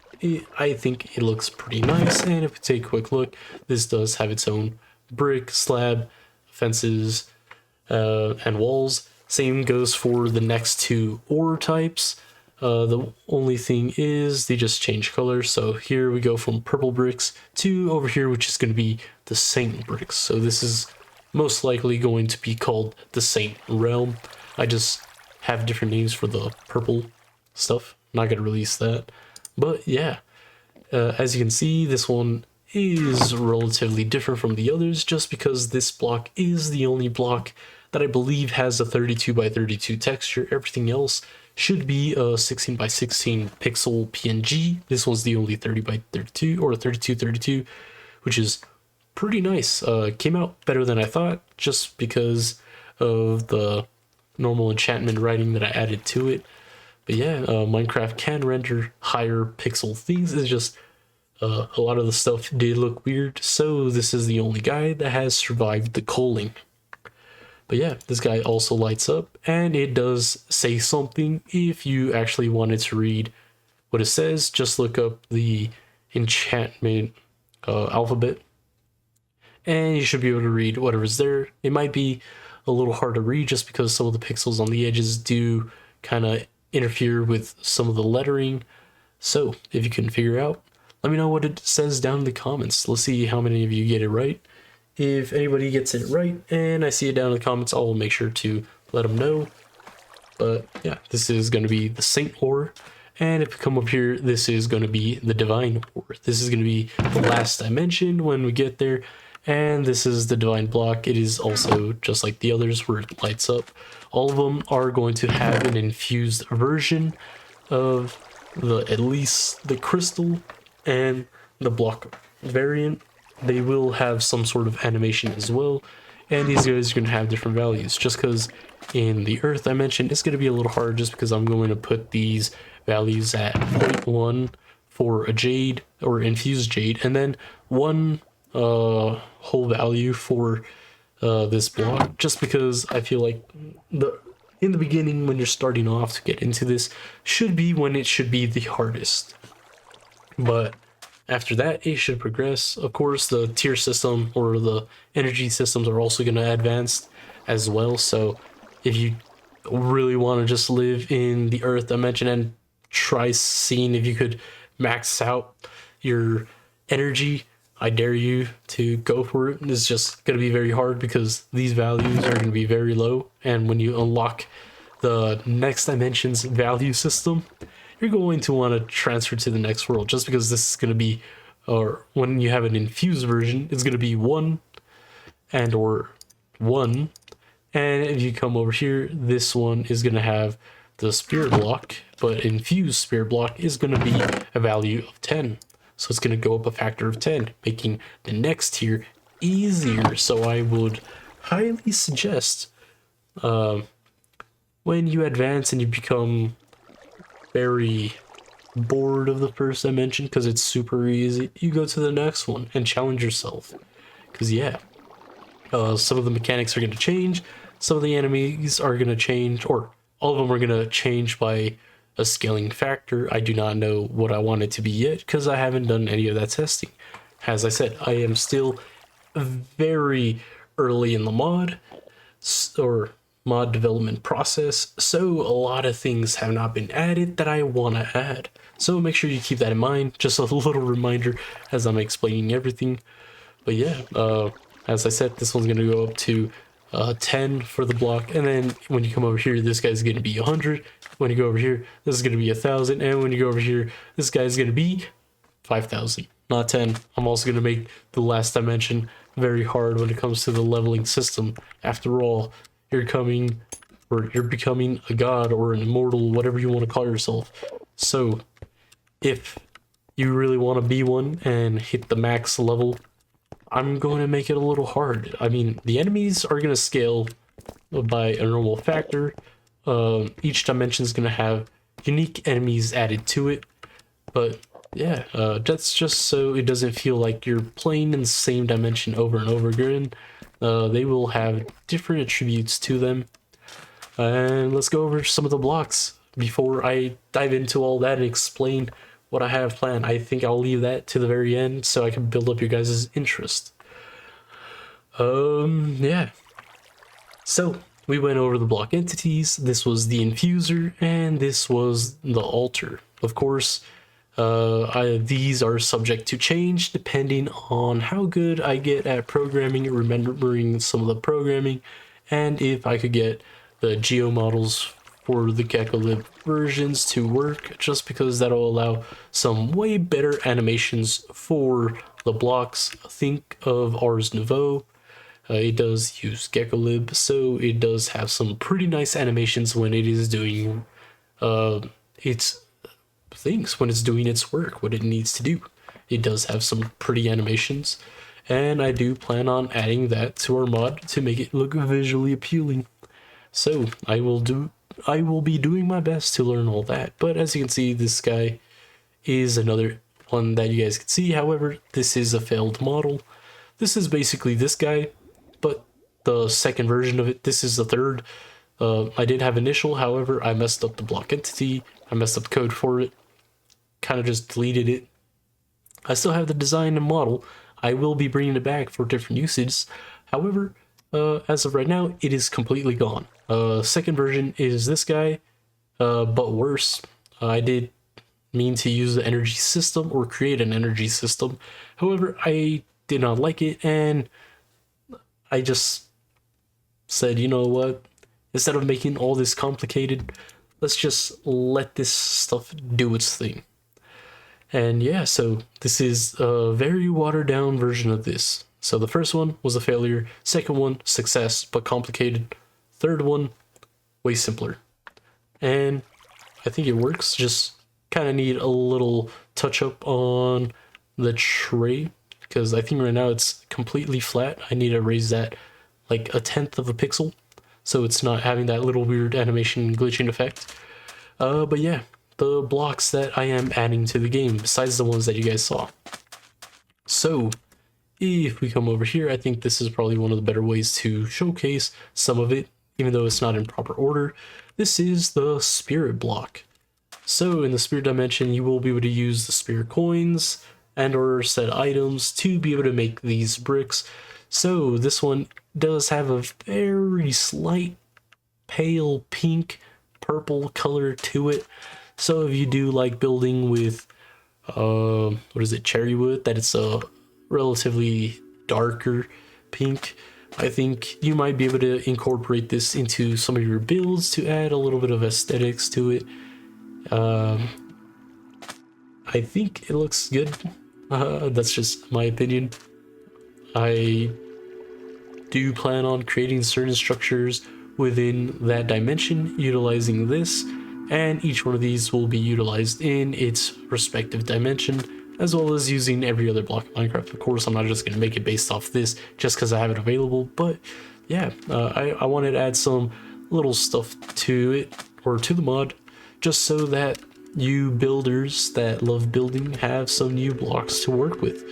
I think it looks pretty nice. And if we take a quick look, this does have its own brick, slab, fences, and walls. Same goes for the next two ore types. The only thing is they just change color. So here we go from purple bricks to over here, which is going to be the Saint bricks. So this is most likely going to be called the Saint realm. I just have different names for the purple stuff. I'm not going to release that. But yeah, as you can see, this one is relatively different from the others, just because this block is the only block that I believe has a 32 by 32 texture. Everything else should be a 16 by 16 pixel PNG. This one's the only 30 by 32 or 3232, which is pretty nice. Came out better than I thought, just because of the normal enchantment writing that I added to it. But yeah, Minecraft can render higher pixel things. It's just a lot of the stuff did look weird, so this is the only guy that has survived the culling. But yeah, this guy also lights up, and it does say something. If you actually wanted to read what it says, just look up the enchantment alphabet, and you should be able to read whatever's there. It might be a little hard to read, just because some of the pixels on the edges do kind of interfere with some of the lettering. So if you can figure out, let me know what it says down in the comments. Let's see how many of you get it right. If anybody gets it right and I see it down in the comments, I'll make sure to let them know. But yeah, this is going to be the Saint ore. And if you come up here, this is going to be the Divine ore. This is going to be the last I mentioned when we get there. And this is the Divine block. It is also just like the others, where it lights up. All of them are going to have an infused version of at least the crystal and the block variant. They will have some sort of animation as well, and these guys are going to have different values. Just because in the earth I mentioned, it's going to be a little hard, just because I'm going to put these values at 0.1 for a jade or infused jade, and then one whole value for this block, just because I feel like in the beginning, when you're starting off to get into this, should be when it should be the hardest. But after that, it should progress. Of course, the tier system or the energy systems are also going to advance as well. So if you really want to just live in the Earth dimension and try seeing if you could max out your energy, I dare you to go for it. It's just going to be very hard because these values are going to be very low. And when you unlock the next dimension's value system, you're going to want to transfer to the next world, just because this is going to be, or when you have an infused version, it's going to be 1 and or 1. And if you come over here, this one is going to have the spirit block, but infused spirit block is going to be a value of 10. So it's going to go up a factor of 10, making the next tier easier. So I would highly suggest when you advance and you become very bored of the first dimension because it's super easy, you go to the next one and challenge yourself. Because yeah, some of the mechanics are going to change, some of the enemies are going to change, or all of them are going to change by a scaling factor. I do not know what I want it to be yet because I haven't done any of that testing. As I said, I am still very early in the mod or mod development process, so a lot of things have not been added that I want to add. So make sure you keep that in mind. Just a little reminder as I'm explaining everything. But yeah, as I said, this one's going to go up to 10 for the block, and then when you come over here, this guy's going to be 100. When you go over here, this is going to be 1,000, and when you go over here, this guy's going to be 5,000, not 10. I'm also going to make the last dimension very hard when it comes to the leveling system. After all, you're becoming a god or an immortal, whatever you want to call yourself. So if you really want to be one and hit the max level, I'm going to make it a little hard. I mean, the enemies are going to scale by a normal factor. Each dimension is going to have unique enemies added to it. But yeah, that's just so it doesn't feel like you're playing in the same dimension over and over again. They will have different attributes to them. And let's go over some of the blocks before I dive into all that and explain what I have planned. I think I'll leave that to the very end so I can build up your guys' interest. Yeah. So we went over the block entities. This was the infuser, and this was the altar. Of course, these are subject to change depending on how good I get at programming, remembering some of the programming, and if I could get the geo models for the GeckoLib versions to work, just because that'll allow some way better animations for the blocks. Think of Ars Nouveau. It does use GeckoLib, so it does have some pretty nice animations when it is doing its things, when it's doing its work, what it needs to do. It does have some pretty animations, and I do plan on adding that to our mod to make it look visually appealing. So I will be doing my best to learn all that. But as you can see, this guy is another one that you guys can see. However, this is a failed model. This is basically this guy, but the second version of it. This is the third. I did have initial, however, I messed up the block entity. I messed up the code for it. Kind of just deleted it. I still have the design and model. I will be bringing it back for different uses. However, as of right now, it is completely gone. Second version is this guy, but worse. I did mean to use the energy system or create an energy system. However, I did not like it, and I just said, you know what? Instead of making all this complicated, let's just let this stuff do its thing. And yeah, so this is a very watered down version of this. So the first one was a failure, second one, success, but complicated. Third one, way simpler. And I think it works, just kind of need a little touch up on the tray, because I think right now it's completely flat. I need to raise that like 1/10 of a pixel, so it's not having that little weird animation glitching effect. But yeah, the blocks that I am adding to the game, besides the ones that you guys saw. So if we come over here, I think this is probably one of the better ways to showcase some of it. even though it's not in proper order. This is the spirit block. So in the spirit dimension, you will be able to use the spirit coins and or set items to be able to make these bricks. So this one does have a very slight pale pink purple color to it. So if you do like building with what is it, cherry wood, that it's a relatively darker pink, I think you might be able to incorporate this into some of your builds to add a little bit of aesthetics to it. I think it looks good. That's just my opinion. I do plan on creating certain structures within that dimension utilizing this, and each one of these will be utilized in its respective dimension, as well as using every other block of Minecraft. Of course, I'm not just going to make it based off this just because I have it available, but yeah, I wanted to add some little stuff to it, or to the mod, just so that you builders that love building have some new blocks to work with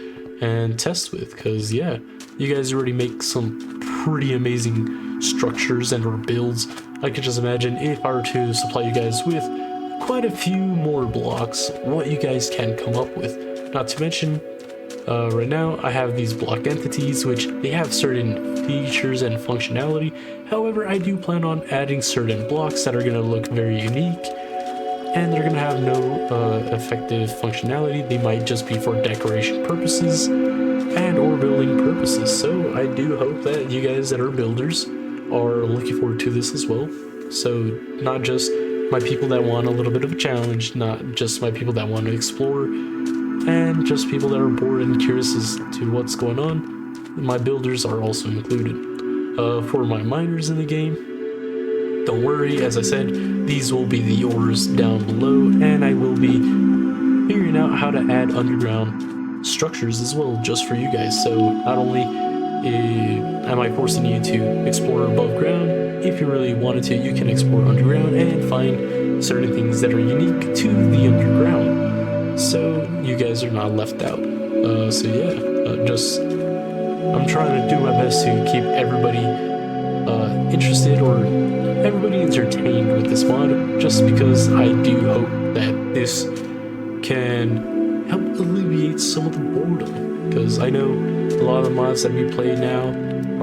and test with, because yeah, you guys already make some pretty amazing structures and or builds. I could just imagine if I were to supply you guys with quite a few more blocks, what you guys can come up with. Not to mention, right now I have these block entities, which they have certain features and functionality. However, I do plan on adding certain blocks that are going to look very unique, and they're going to have no effective functionality. They might just be for decoration purposes and or building purposes. So I do hope that you guys that are builders are looking forward to this as well. So not just my people that want a little bit of a challenge, not just my people that want to explore, and just people that are bored and curious as to what's going on. My builders are also included. For my miners in the game, don't worry, as I said, these will be the orders down below, and I will be figuring out how to add underground structures as well, just for you guys. So not only am I forcing you to explore above ground, if you really wanted to, you can explore underground and find certain things that are unique to the underground, so you guys are not left out. So yeah, just I'm trying to do my best to keep everybody interested, or everybody entertained with this mod, just because I do hope that this can help alleviate some of the boredom, because I know a lot of the mods that we play now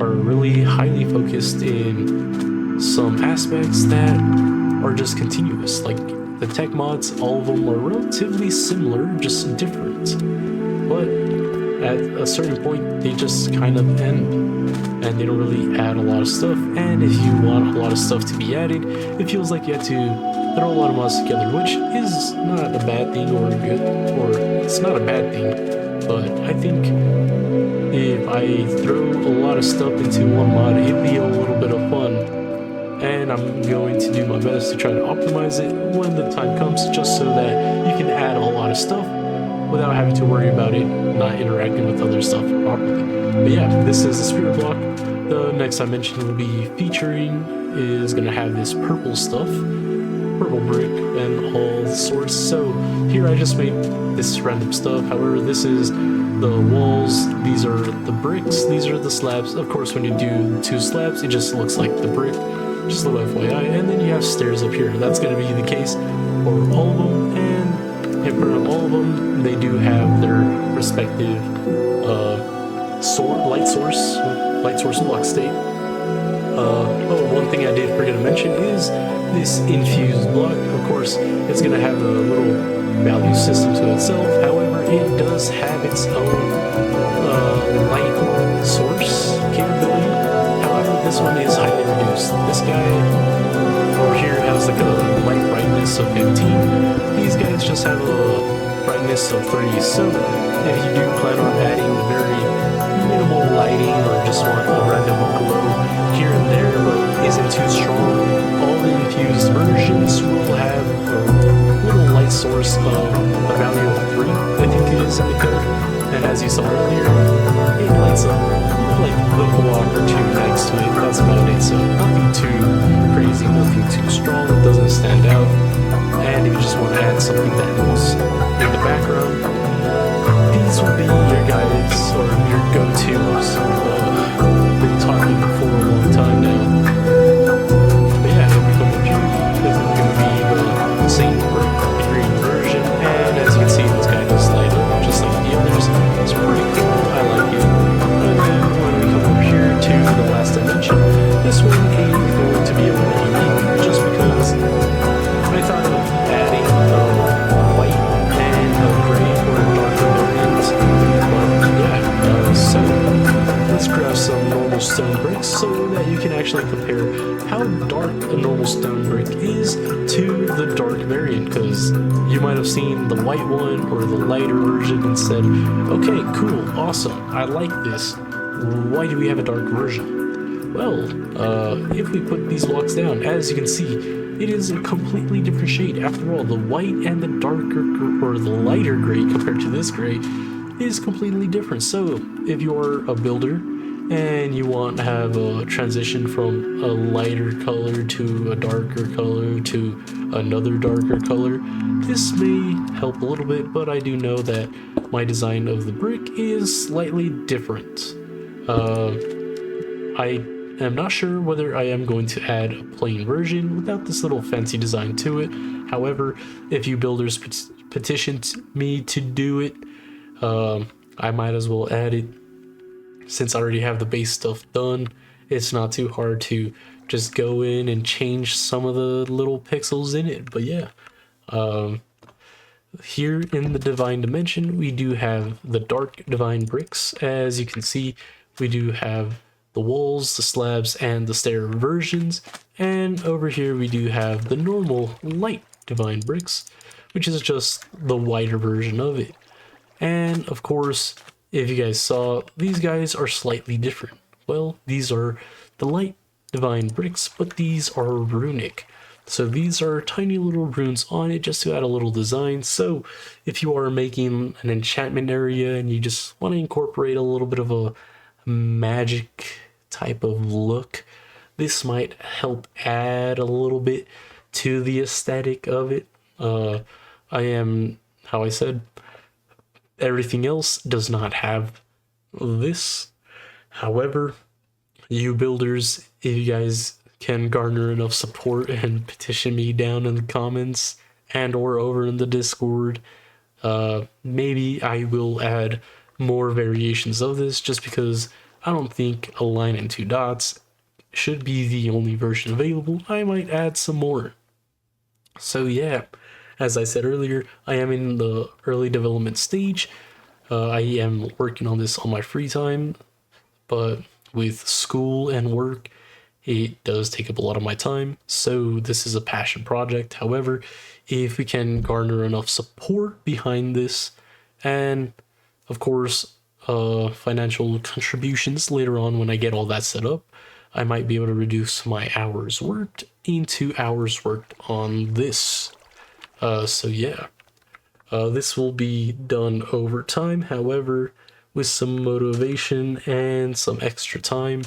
are really highly focused in some aspects that are just continuous. Like the tech mods, all of them are relatively similar, just different, but at a certain point they just kind of end, and they don't really add a lot of stuff. And if you want a lot of stuff to be added, it feels like you have to throw a lot of mods together, which is not a bad thing or good, or it's not a bad thing, but I think if I throw a lot of stuff into one mod, it'd be a little bit of fun, and I'm going to do my best to try to optimize it when the time comes, just so that you can add a lot of stuff without having to worry about it not interacting with other stuff properly. But yeah, this is the spirit block. The next dimension will be featuring is going to have this purple stuff, purple brick and all sorts. So here I just made this random stuff. However, this is the walls, these are the bricks, these are the slabs. Of course, when you do two slabs, it just looks like the brick, just a little FYI. And then you have stairs up here. That's going to be the case for all of them, and in front of all of them, they do have their respective light source block state. Oh, one thing I did forget to mention is this infused block. Of course, it's going to have a little value system to itself. However, it does have its own light source capability. However, this one is highly reduced. This guy over here has like a light brightness of 15. These guys just have a brightness of 3. So if you do plan on adding the very minimal lighting, or just want a random glow here and there but isn't too strong, all the infused versions will have a little light source of a value of 3, I think it is in the code. And as you saw earlier, it lights up like the block or 2 next to it. That's about it. So nothing too crazy, nothing too strong, it doesn't stand out. And if you just want to add something that moves in the background, these will be your guides or your go-tos. Been talking for a long time now. stone bricks so that you can actually compare how dark a normal stone brick is to the dark variant, because you might have seen the white one or the lighter version and said, okay, cool, awesome, I like this. Why do we have a dark version? Well, if we put these blocks down, as you can see, it is a completely different shade. After all, the white and the darker or the lighter gray compared to this gray is completely different. So if you're a builder and you want to have a transition from a lighter color to a darker color to another darker color, this may help a little bit, but I do know that my design of the brick is slightly different. I am not sure whether I am going to add a plain version without this little fancy design to it. However, if you builders petitioned me to do it, I might as well add it. Since I already have the base stuff done, it's not too hard to just go in and change some of the little pixels in it. But yeah, here in the Divine Dimension, we do have the Dark Divine Bricks. As you can see, we do have the walls, the slabs, and the stair versions. And over here, we do have the normal Light Divine Bricks, which is just the whiter version of it. And of course, if you guys saw, these guys are slightly different. Well, these are the Light Divine Bricks, but these are runic. So these are tiny little runes on it just to add a little design. So if you are making an enchantment area and you just want to incorporate a little bit of a magic type of look, this might help add a little bit to the aesthetic of it. I am, how I said, everything else does not have this. However, you builders, if you guys can garner enough support and petition me down in the comments and or over in the Discord, maybe I will add more variations of this, just because I don't think a line and two dots should be the only version available. I might add some more. So yeah, as I said earlier, I am in the early development stage. I am working on this on my free time, but with school and work, it does take up a lot of my time. So this is a passion project. However, if we can garner enough support behind this, and of course, financial contributions later on when I get all that set up, I might be able to reduce my hours worked into hours worked on this. So yeah, this will be done over time. However, with some motivation and some extra time,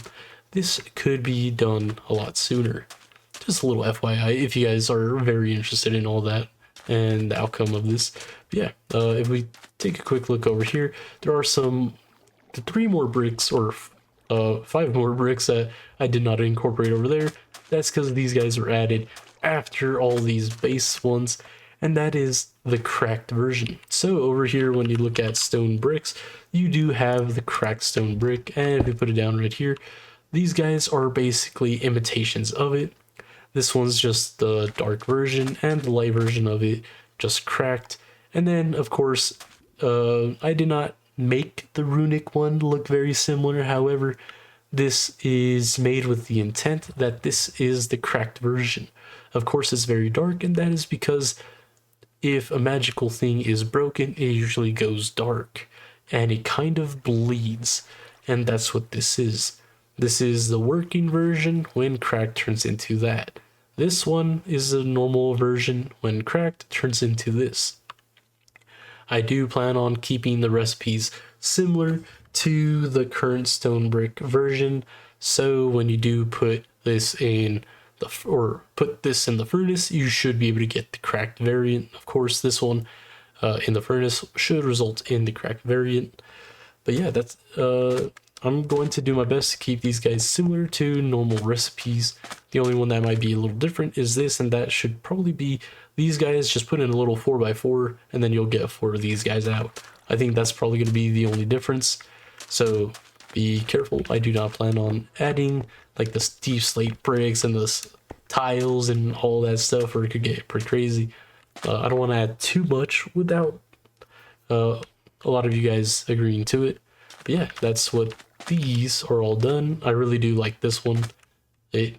this could be done a lot sooner. Just a little FYI, if you guys are very interested in all that and the outcome of this. But yeah, if we take a quick look over here, there are three more bricks, or 5 more bricks that I did not incorporate over there. That's because these guys were added after all these base ones, and that is the cracked version. So over here, when you look at stone bricks, you do have the cracked stone brick, and if we put it down right here, these guys are basically imitations of it. This one's just the dark version, and the light version of it just cracked. And then, of course, I did not make the runic one look very similar. However, this is made with the intent that this is the cracked version. Of course, it's very dark, and that is because if a magical thing is broken, it usually goes dark, and it kind of bleeds, and that's what this is. This is the working version when cracked turns into that. This one is a normal version when cracked turns into this. I do plan on keeping the recipes similar to the current stone brick version, so when you do put this in the furnace, you should be able to get the cracked variant. Of course, this one in the furnace should result in the cracked variant. But yeah, that's I'm going to do my best to keep these guys similar to normal recipes. The only one that might be a little different is this, and that should probably be these guys. Just put in a little 4x4, and then you'll get 4 of these guys out. I think that's probably going to be the only difference. So be careful. I do not plan on adding like the deep slate bricks and the tiles and all that stuff, or it could get pretty crazy. I don't want to add too much without a lot of you guys agreeing to it. But yeah, that's what these are all done. I really do like this one. I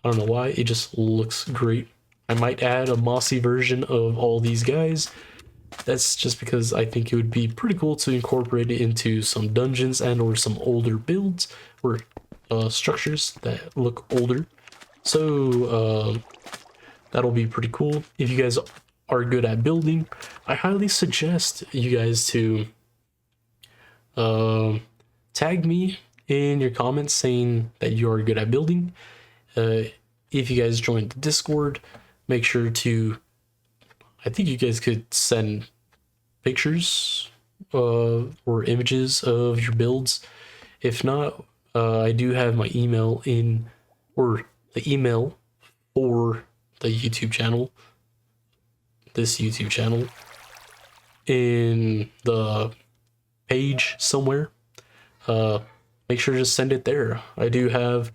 don't know why, it just looks great. I might add a mossy version of all these guys. That's just because I think it would be pretty cool to incorporate it into some dungeons and or some older builds or structures that look older. So that'll be pretty cool. If you guys are good at building, I highly suggest you guys to tag me in your comments saying that you are good at building. If you guys join the Discord, make sure to, I think you guys could send pictures or images of your builds. If not, I do have my email in, or the email for the YouTube channel, this YouTube channel, in the page somewhere. Make sure to send it there. I do have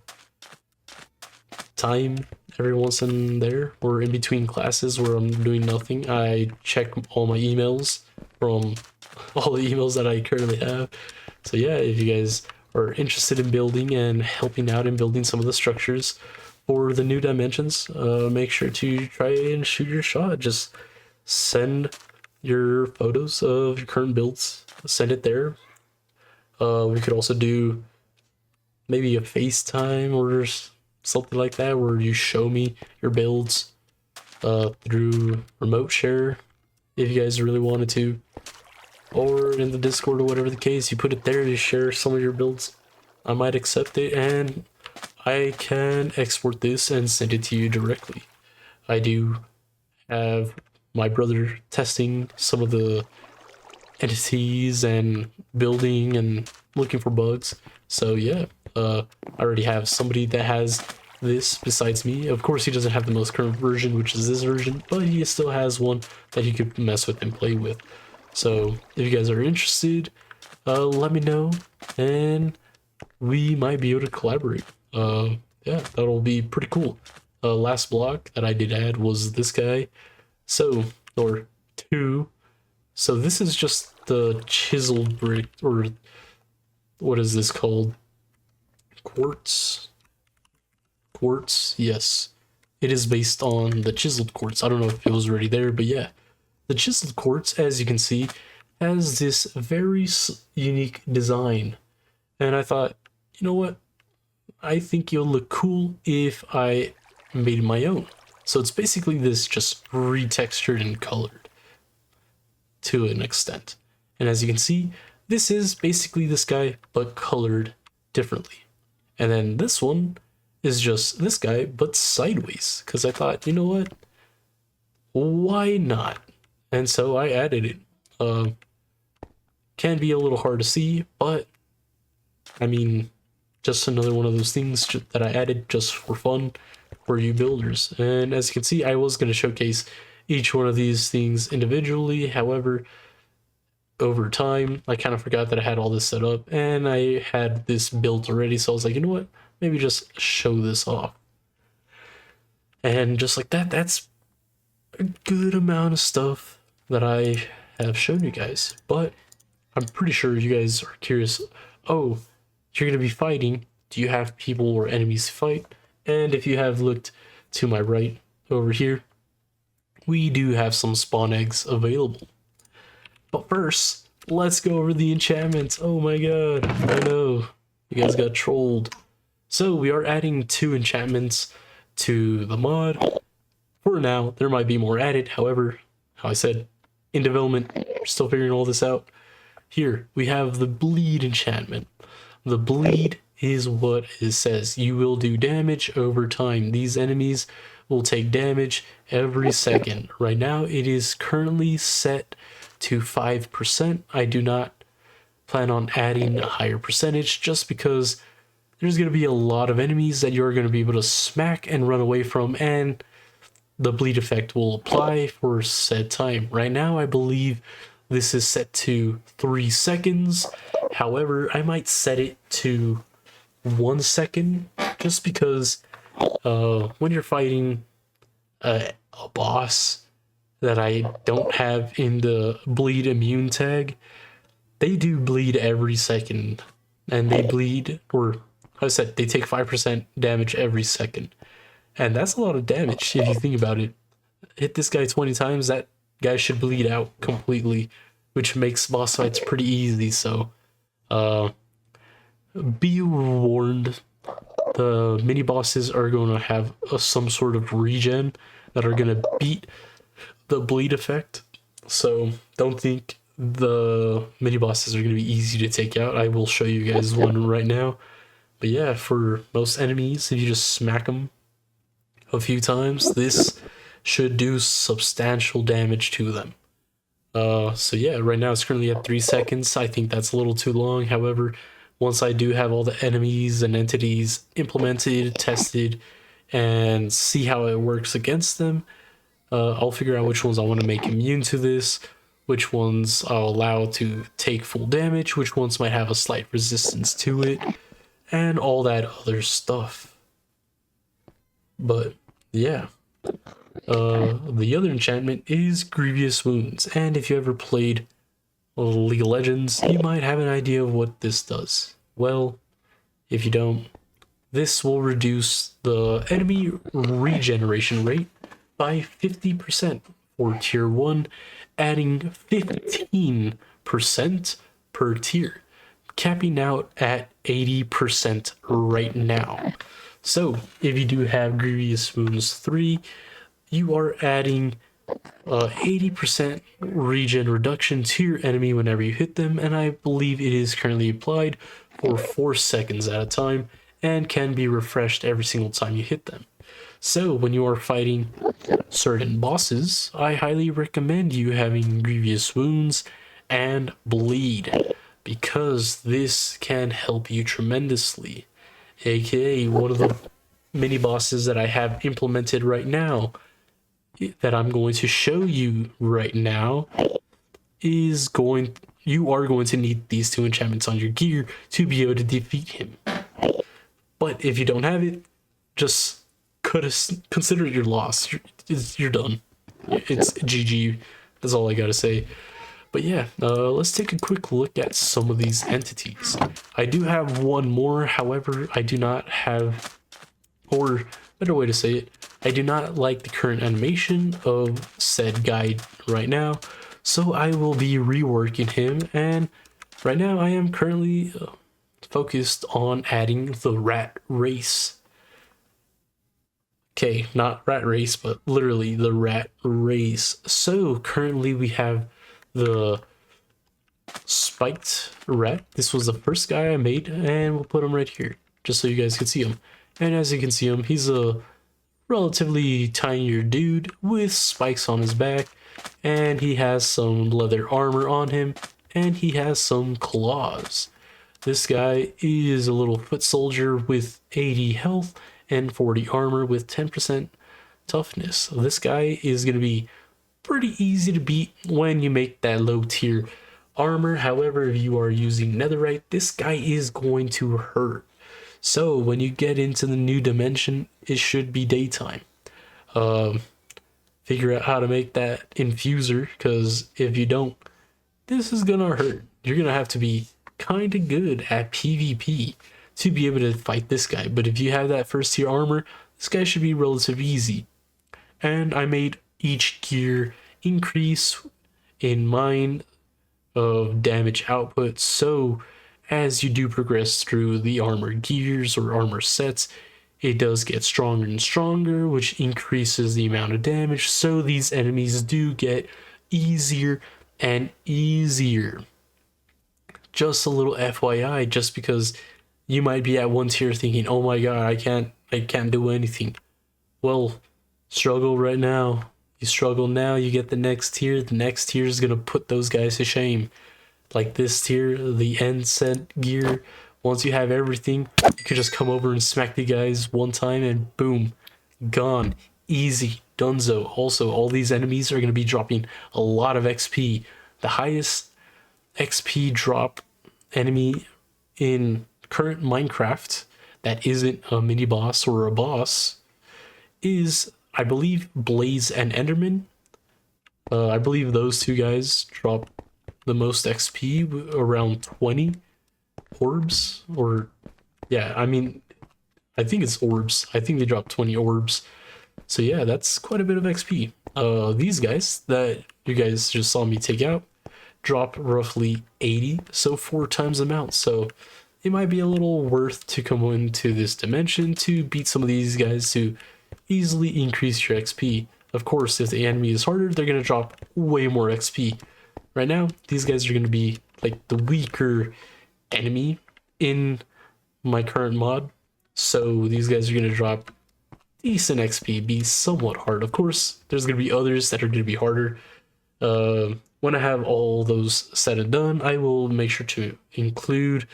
time every once in there or in between classes where I'm doing nothing. I check all my emails from all the emails that I currently have. So yeah, if you guys are interested in building and helping out in building some of the structures for the new dimensions, make sure to try and shoot your shot. Just send your photos of your current builds, send it there. We could also do maybe a FaceTime or something like that where you show me your builds through remote share if you guys really wanted to, or in the Discord or whatever the case. You put it there to share some of your builds. I might accept it and I can export this and send it to you directly. I do have my brother testing some of the entities and building and looking for bugs. So yeah, I already have somebody that has this besides me. Of course, he doesn't have the most current version, which is this version, but he still has one that he could mess with and play with. So if you guys are interested, let me know and we might be able to collaborate. Yeah, that'll be pretty cool. Last block that I did add was this guy. So, or two. So this is just the chiseled brick, or what is this called? Quartz? Quartz, yes. It is based on the chiseled quartz. I don't know if it was already there, but yeah. The chiseled quartz, as you can see, has this very unique design. And I thought, you know what? I think it'll look cool if I made my own. So it's basically this just retextured and colored to an extent. And as you can see, this is basically this guy, but colored differently. And then this one is just this guy, but sideways. Because I thought, you know what? Why not? And so I added it. Can be a little hard to see, but I mean, just another one of those things that I added just for fun for you builders. And as you can see, I was going to showcase each one of these things individually. However, over time, I kind of forgot that I had all this set up and I had this built already. So I was like, you know what? Maybe just show this off. And just like that, that's a good amount of stuff that I have shown you guys. But I'm pretty sure you guys are curious. Oh, you're going to be fighting. Do you have people or enemies to fight? And if you have looked to my right over here, we do have some spawn eggs available. But first, let's go over the enchantments. Oh my god, I know, you guys got trolled. So we are adding 2 enchantments to the mod. For now, there might be more added. However, how I said, in development, we're still figuring all this out. Here, we have the bleed enchantment. The bleed is what it says. You will do damage over time. These enemies will take damage every second. Right now, it is currently set to 5%. I do not plan on adding a higher percentage just because there's going to be a lot of enemies that you're going to be able to smack and run away from, and the bleed effect will apply for said time. Right now, I believe this is set to 3 seconds. However, I might set it to 1 second just because when you're fighting a boss that I don't have in the bleed immune tag, they do bleed every second, and they bleed, or I said they take 5% damage every second, and that's a lot of damage if you think about it. Hit this guy 20 times, that guy should bleed out completely, which makes boss fights pretty easy. So uh be warned, the mini bosses are going to have some sort of regen that are going to beat the bleed effect. So don't think the mini bosses are going to be easy to take out. I will show you guys one right now. But yeah, for most enemies, if you just smack them a few times, this should do substantial damage to them. So yeah, right now it's currently at 3 seconds. I think that's a little too long. However, once I do have all the enemies and entities implemented, tested, and see how it works against them, I'll figure out which ones I want to make immune to this, which ones I'll allow to take full damage, which ones might have a slight resistance to it, and all that other stuff. But yeah. The other enchantment is Grievous Wounds, and if you ever played League of Legends, you might have an idea of what this does. Well, if you don't, this will reduce the enemy regeneration rate by 50% for tier 1, adding 15% per tier, capping out at 80% right now. So, if you do have Grievous Wounds 3, you are adding 80% regen reduction to your enemy whenever you hit them, and I believe it is currently applied for 4 seconds at a time and can be refreshed every single time you hit them. So when you are fighting certain bosses, I highly recommend you having Grievous Wounds and Bleed, because this can help you tremendously. AKA one of the mini bosses that I have implemented right now, that I'm going to show you right now, you are going to need these 2 enchantments on your gear to be able to defeat him. But if you don't have it, just consider it your loss. You're done. It's GG. That's all I gotta say. But yeah, let's take a quick look at some of these entities. I do have one more, however, I do not have, or better way to say it, I do not like the current animation of said guy right now, so I will be reworking him, and right now I am currently focused on adding the rat race. Okay, not rat race, but literally the rat race. So currently we have the spiked rat. This was the first guy I made, and we'll put him right here just so you guys can see him. And as you can see him, he's a relatively tinier dude with spikes on his back, and he has some leather armor on him, and he has some claws. This guy is a little foot soldier with 80 health and 40 armor with 10% toughness. This guy is going to be pretty easy to beat when you make that low tier armor. However, if you are using netherite, this guy is going to hurt. So when you get into the new dimension, it should be daytime. Figure out how to make that infuser, because if you don't, this is gonna hurt. You're gonna have to be kind of good at PvP to be able to fight this guy. But if you have that first tier armor, this guy should be relatively easy. And I made each gear increase in mind of damage output, so as you do progress through the armor gears or armor sets, it does get stronger and stronger, which increases the amount of damage, so these enemies do get easier and easier. Just a little FYI, just because you might be at one tier thinking, oh my god, I can't do anything. Well, struggle right now. You struggle now, you get the next tier is gonna put those guys to shame. Like this tier, the end set gear, once you have everything, you can just come over and smack the guys one time and boom, gone. Easy, donezo. Also, all these enemies are going to be dropping a lot of XP. The highest XP drop enemy in current Minecraft that isn't a mini boss or a boss is, I believe, Blaze and Enderman. I believe those 2 guys drop the most XP, around 20 orbs. Or yeah, I mean, I think it's orbs. I think they dropped 20 orbs. So yeah, that's quite a bit of XP. These guys that you guys just saw me take out drop roughly 80, so 4 times the amount. So it might be a little worth to come into this dimension to beat some of these guys to easily increase your XP. Of course, if the enemy is harder, they're going to drop way more XP. Right now, these guys are going to be like the weaker enemy in my current mod. So these guys are going to drop decent XP, be somewhat hard. Of course, there's going to be others that are going to be harder. When I have all those said and done, I will make sure to include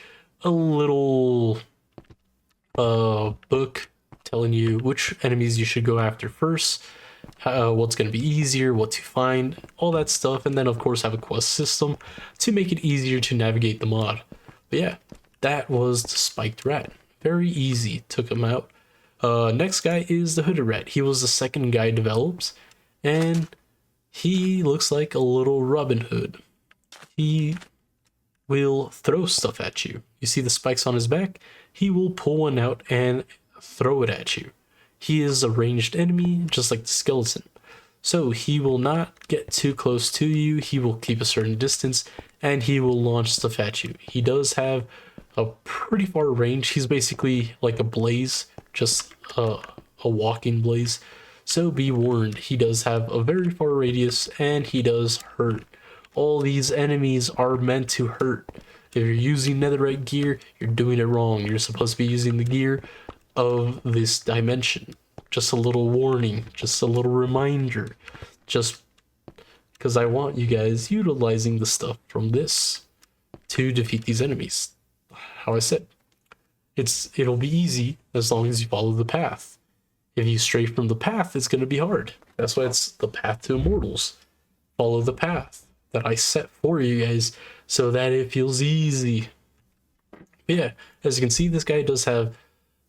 a little book telling you which enemies you should go after first, what's going to be easier, what to find, all that stuff, and then of course have a quest system to make it easier to navigate the mod. But yeah, that was the spiked rat. Very easy, took him out. Next guy is the hooded rat. He was the second guy developed, and he looks like a little Robin Hood. He will throw stuff at you. You see the spikes on his back? He will pull one out and throw it at you. He is a ranged enemy, just like the skeleton. So he will not get too close to you. He will keep a certain distance, and he will launch stuff at you. He does have a pretty far range. He's basically like a blaze, just a walking blaze. So be warned, he does have a very far radius, and he does hurt. All these enemies are meant to hurt. If you're using netherite gear, you're doing it wrong. You're supposed to be using the gear of this dimension. Just a little warning, just a little reminder. Just because I want you guys utilizing the stuff from this to defeat these enemies. How I said, it'll be easy as long as you follow the path. If you stray from the path, it's going to be hard. That's why it's the path to immortals. Follow the path that I set for you guys so that it feels easy. But yeah, as you can see, this guy does have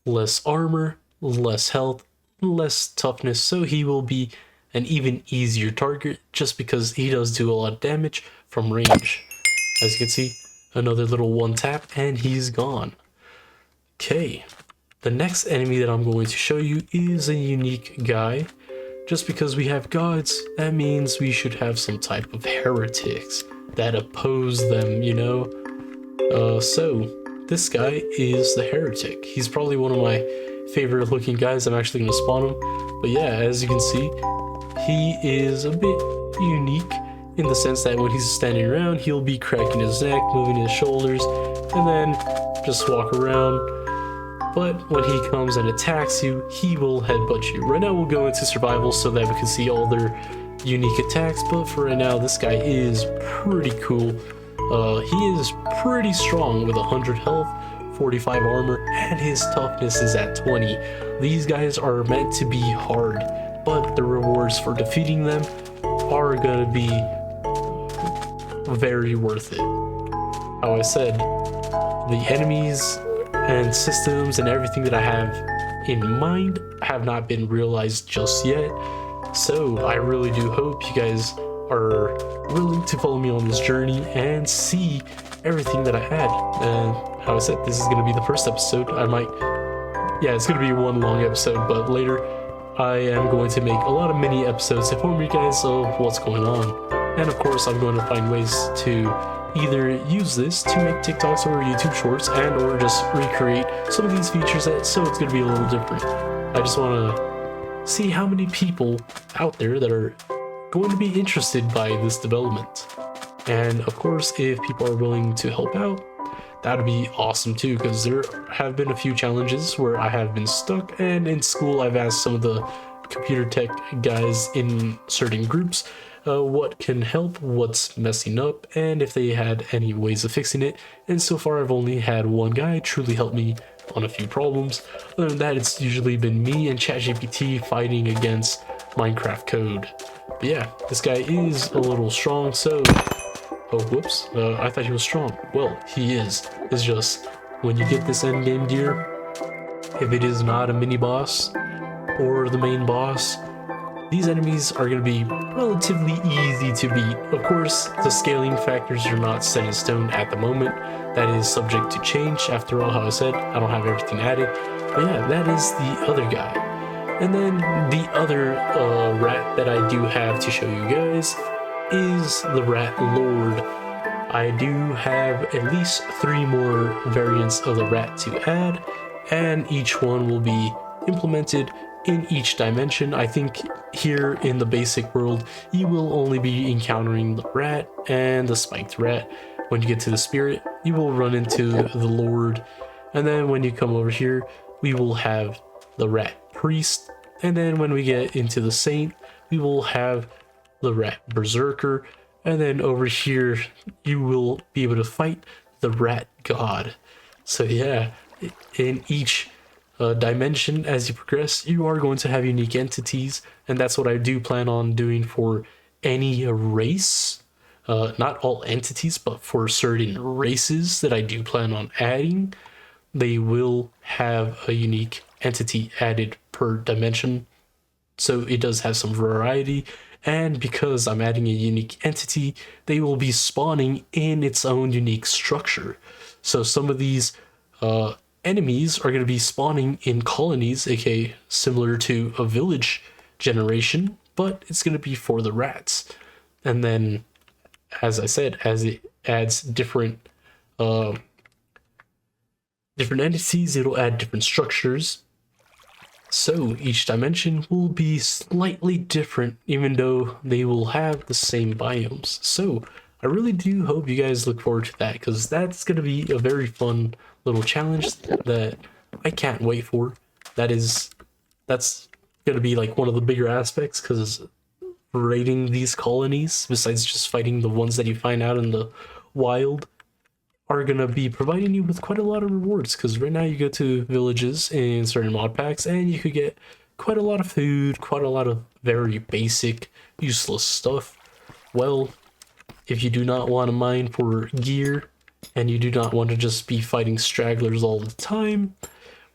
less armor, less health, less toughness, so he will be an even easier target just because he does do a lot of damage from range. As you can see, another little one tap and he's gone. Okay. The next enemy that I'm going to show you is a unique guy. Just because we have gods, that means we should have some type of heretics that oppose them, you know? So this guy is the heretic. He's probably one of my favorite looking guys. I'm actually going to spawn him. But yeah, as you can see, he is a bit unique in the sense that when he's standing around, he'll be cracking his neck, moving his shoulders, and then just walk around. But when he comes and attacks you, he will headbutt you. Right now we'll go into survival so that we can see all their unique attacks, but for right now this guy is pretty cool. He is pretty strong with 100 health, 45 armor, and his toughness is at 20. These guys are meant to be hard, but the rewards for defeating them are gonna be very worth it. How I said, the enemies and systems and everything that I have in mind have not been realized just yet. So I really do hope you guys are willing to follow me on this journey and see everything that I had. And how I said, this is going to be the first episode. Yeah, it's going to be one long episode, but later I am going to make a lot of mini episodes to inform you guys of what's going on. And of course, I'm going to find ways to either use this to make TikToks or YouTube shorts and or just recreate some of these features so it's going to be a little different. I just want to see how many people out there that are going to be interested by this development. And of course, if people are willing to help out, that'd be awesome too, because there have been a few challenges where I have been stuck, and in school I've asked some of the computer tech guys in certain groups what can help, what's messing up, and if they had any ways of fixing it. And so far I've only had one guy truly help me on a few problems. Other than that, it's usually been me and ChatGPT fighting against Minecraft code. But yeah, this guy is a little strong, so oh whoops, I thought he was strong. Well, he is. It's just when you get this endgame gear, if it is not a mini boss or the main boss, these enemies are going to be relatively easy to beat. Of course, the scaling factors are not set in stone at the moment. That is subject to change. After all, how I said, I don't have everything added. But yeah, that is the other guy. And then the other rat that I do have to show you guys is the Rat Lord. I do have at least 3 more variants of the rat to add, and each one will be implemented in each dimension. I think here in the basic world, you will only be encountering the rat and the spiked rat. When you get to the spirit, you will run into the Lord, and then when you come over here, we will have the rat priest, and then when we get into the saint, we will have the rat berserker, and then over here you will be able to fight the rat god. So yeah, in each dimension as you progress, you are going to have unique entities, and that's what I do plan on doing for any race. Not all entities, but for certain races that I do plan on adding, they will have a unique entity added per dimension. So it does have some variety, and because I'm adding a unique entity, they will be spawning in its own unique structure. So some of these enemies are going to be spawning in colonies, aka similar to a village generation, but it's going to be for the rats. And then, as I said, as it adds different entities, it'll add different structures. So each dimension will be slightly different, even though they will have the same biomes. So I really do hope you guys look forward to that, because that's going to be a very fun little challenge that I can't wait for. That's going to be like one of the bigger aspects, because raiding these colonies, besides just fighting the ones that you find out in the wild, are going to be providing you with quite a lot of rewards, because right now you go to villages in certain mod packs and you could get quite a lot of food, quite a lot of very basic useless stuff. Well, if you do not want to mine for gear and you do not want to just be fighting stragglers all the time,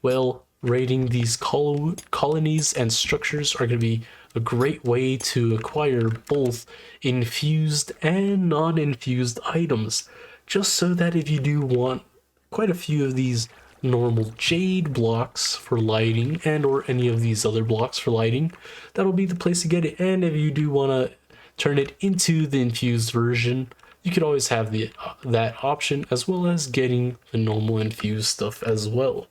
well, raiding these colonies and structures are going to be a great way to acquire both infused and non-infused items, just so that if you do want quite a few of these normal jade blocks for lighting and or any of these other blocks for lighting, that'll be the place to get it. And if you do want to turn it into the infused version, you could always have that option, as well as getting the normal infused stuff as well.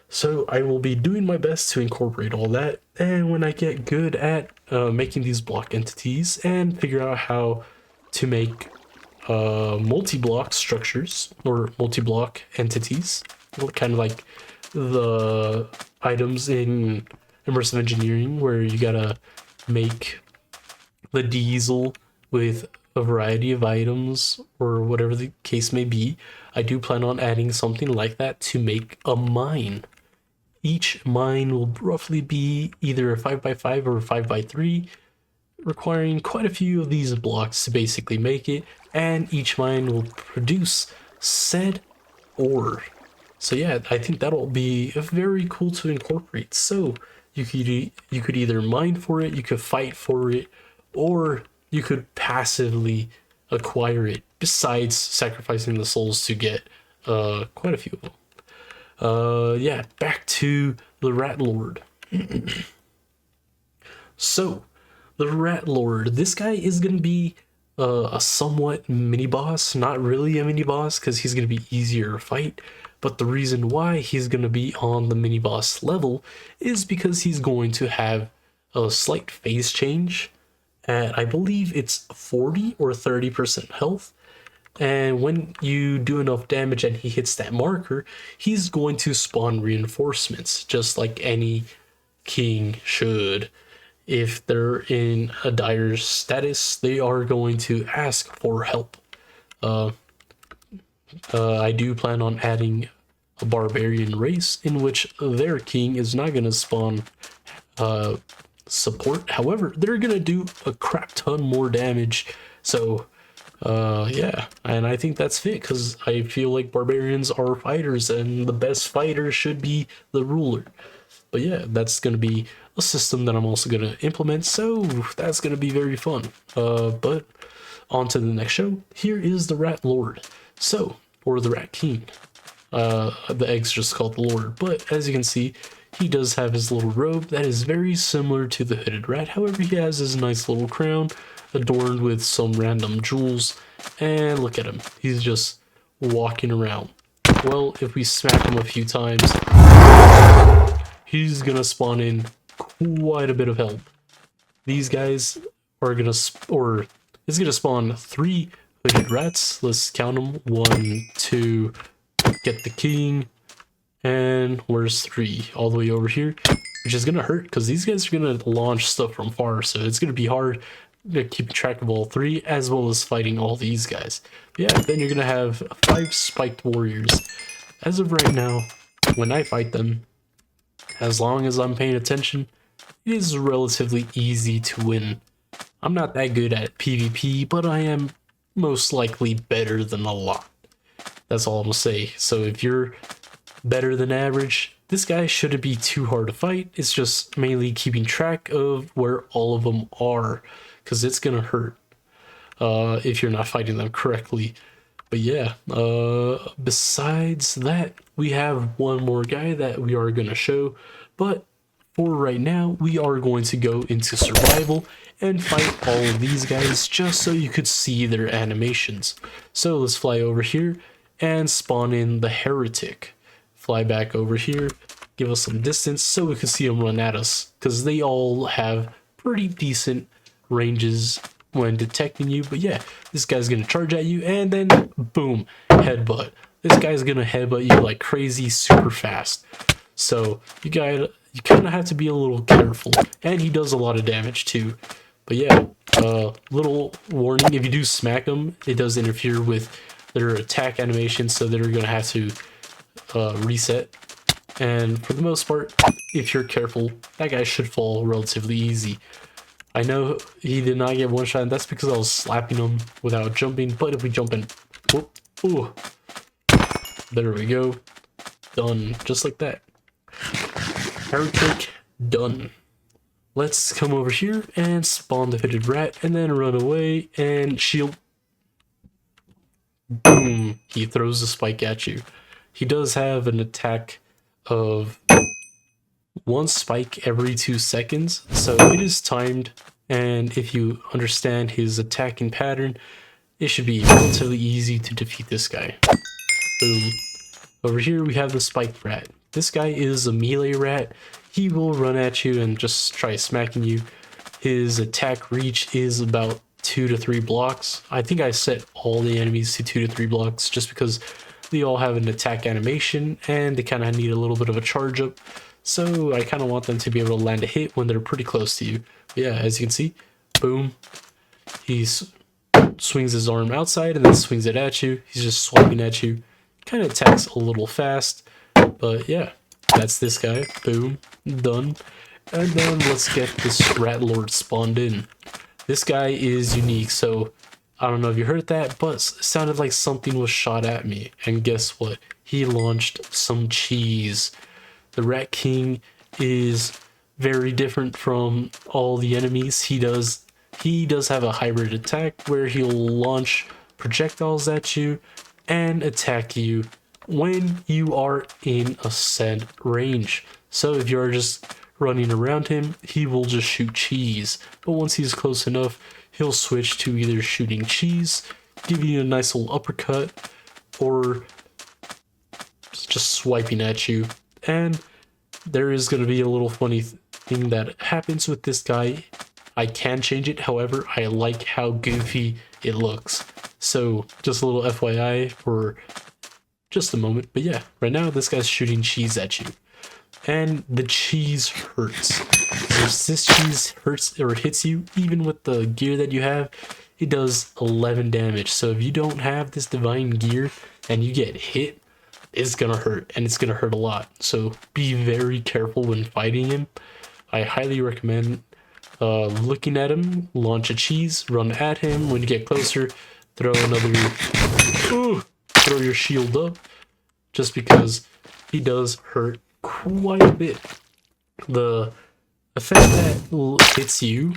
So I will be doing my best to incorporate all that, and when I get good at making these block entities and figure out how to make multi-block structures or multi-block entities, kind of like the items in immersive engineering where you gotta make the diesel with a variety of items or whatever the case may be. I do plan on adding something like that to make a mine. Each mine will roughly be either a 5x5 or a 5x3, requiring quite a few of these blocks to basically make it, and each mine will produce said ore. So yeah, I think that'll be very cool to incorporate. So you could either mine for it, you could fight for it, or you could passively acquire it, besides sacrificing the souls to get quite a few of them. Yeah, back to the Rat Lord. So, the Rat Lord, this guy is going to be a somewhat mini boss, not really a mini boss, because he's going to be easier to fight. But the reason why he's going to be on the mini boss level is because he's going to have a slight phase change at, I believe it's 40 or 30% health. And when you do enough damage and he hits that marker, he's going to spawn reinforcements, just like any king should. If they're in a dire status, they are going to ask for help. I do plan on adding a barbarian race in which their king is not going to spawn support. However, they're going to do a crap ton more damage. So yeah, and I think that's fit, because I feel like barbarians are fighters and the best fighter should be the ruler. But yeah, that's going to be a system that I'm also going to implement, so that's going to be very fun. But on to the next show. Here is the Rat Lord. So, or the Rat King. The egg's just called the Lord, but as you can see, he does have his little robe that is very similar to the hooded rat. However, he has his nice little crown adorned with some random jewels, and look at him, he's just walking around. Well, if we smack him a few times, he's gonna spawn in quite a bit of health. These guys are gonna, it's gonna spawn 3 hooded rats. Let's count them. 1, 2, get the king, and where's 3? All the way over here, which is gonna hurt because these guys are gonna launch stuff from far, so it's gonna be hard to keep track of all 3 as well as fighting all these guys. But yeah, then you're gonna have 5 spiked warriors. As of right now, when I fight them, as long as I'm paying attention, it is relatively easy to win. I'm not that good at PvP, but I am most likely better than a lot. That's all I'm gonna say. So if you're better than average, this guy shouldn't be too hard to fight. It's just mainly keeping track of where all of them are, because it's gonna hurt if you're not fighting them correctly. But yeah, besides that, we have one more guy that we are gonna show, but for right now, we are going to go into survival and fight all of these guys just so you could see their animations. So let's fly over here and spawn in the heretic. Fly back over here, give us some distance so we can see them run at us, because they all have pretty decent ranges when detecting you. But yeah, this guy's gonna charge at you and then boom, headbutt. This guy's gonna headbutt you like crazy super fast. So you kind of have to be a little careful, and he does a lot of damage too. But yeah, little warning, if you do smack them, it does interfere with their attack animation, so they're gonna have to reset. And for the most part, if you're careful, that guy should fall relatively easy. I know he did not get one shot, and that's because I was slapping him without jumping, but if we jump in, whoop, ooh, there we go, done, just like that. Heretic done. Let's come over here and spawn the hooded rat, and then run away and shield. Boom, he throws a spike at you. He does have an attack of 1 spike every 2 seconds, so it is timed, and if you understand his attacking pattern, it should be relatively easy to defeat this guy. Boom. Over here we have the spiked rat. This guy is a melee rat. He will run at you and just try smacking you. His attack reach is about 2 to 3 blocks. I think I set all the enemies to 2 to 3 blocks just because they all have an attack animation and they kind of need a little bit of a charge up. So I kind of want them to be able to land a hit when they're pretty close to you. But yeah, as you can see, boom. He swings his arm outside and then swings it at you. He's just swiping at you. Kind of attacks a little fast. But yeah, that's this guy. Boom. Done. And then let's get this Rat Lord spawned in. This guy is unique, so I don't know if you heard that, but it sounded like something was shot at me. And guess what? He launched some cheese. The Rat King is very different from all the enemies. He does have a hybrid attack where he'll launch projectiles at you and attack you when you are in a set range. So if you're just running around him, he will just shoot cheese. But once he's close enough, he'll switch to either shooting cheese, giving you a nice little uppercut, or just swiping at you. And there is going to be a little funny thing that happens with this guy. I can change it, however, I like how goofy it looks. So just a little FYI for just a moment. But yeah, right now this guy's shooting cheese at you. And the cheese hurts. If this cheese hurts or hits you, even with the gear that you have, it does 11 damage. So if you don't have this divine gear and you get hit, it's gonna hurt, and it's gonna hurt a lot. So be very careful when fighting him. I highly recommend looking at him, launch a cheese, run at him. When you get closer, throw your shield up, just because he does hurt quite a bit. The effect that hits you,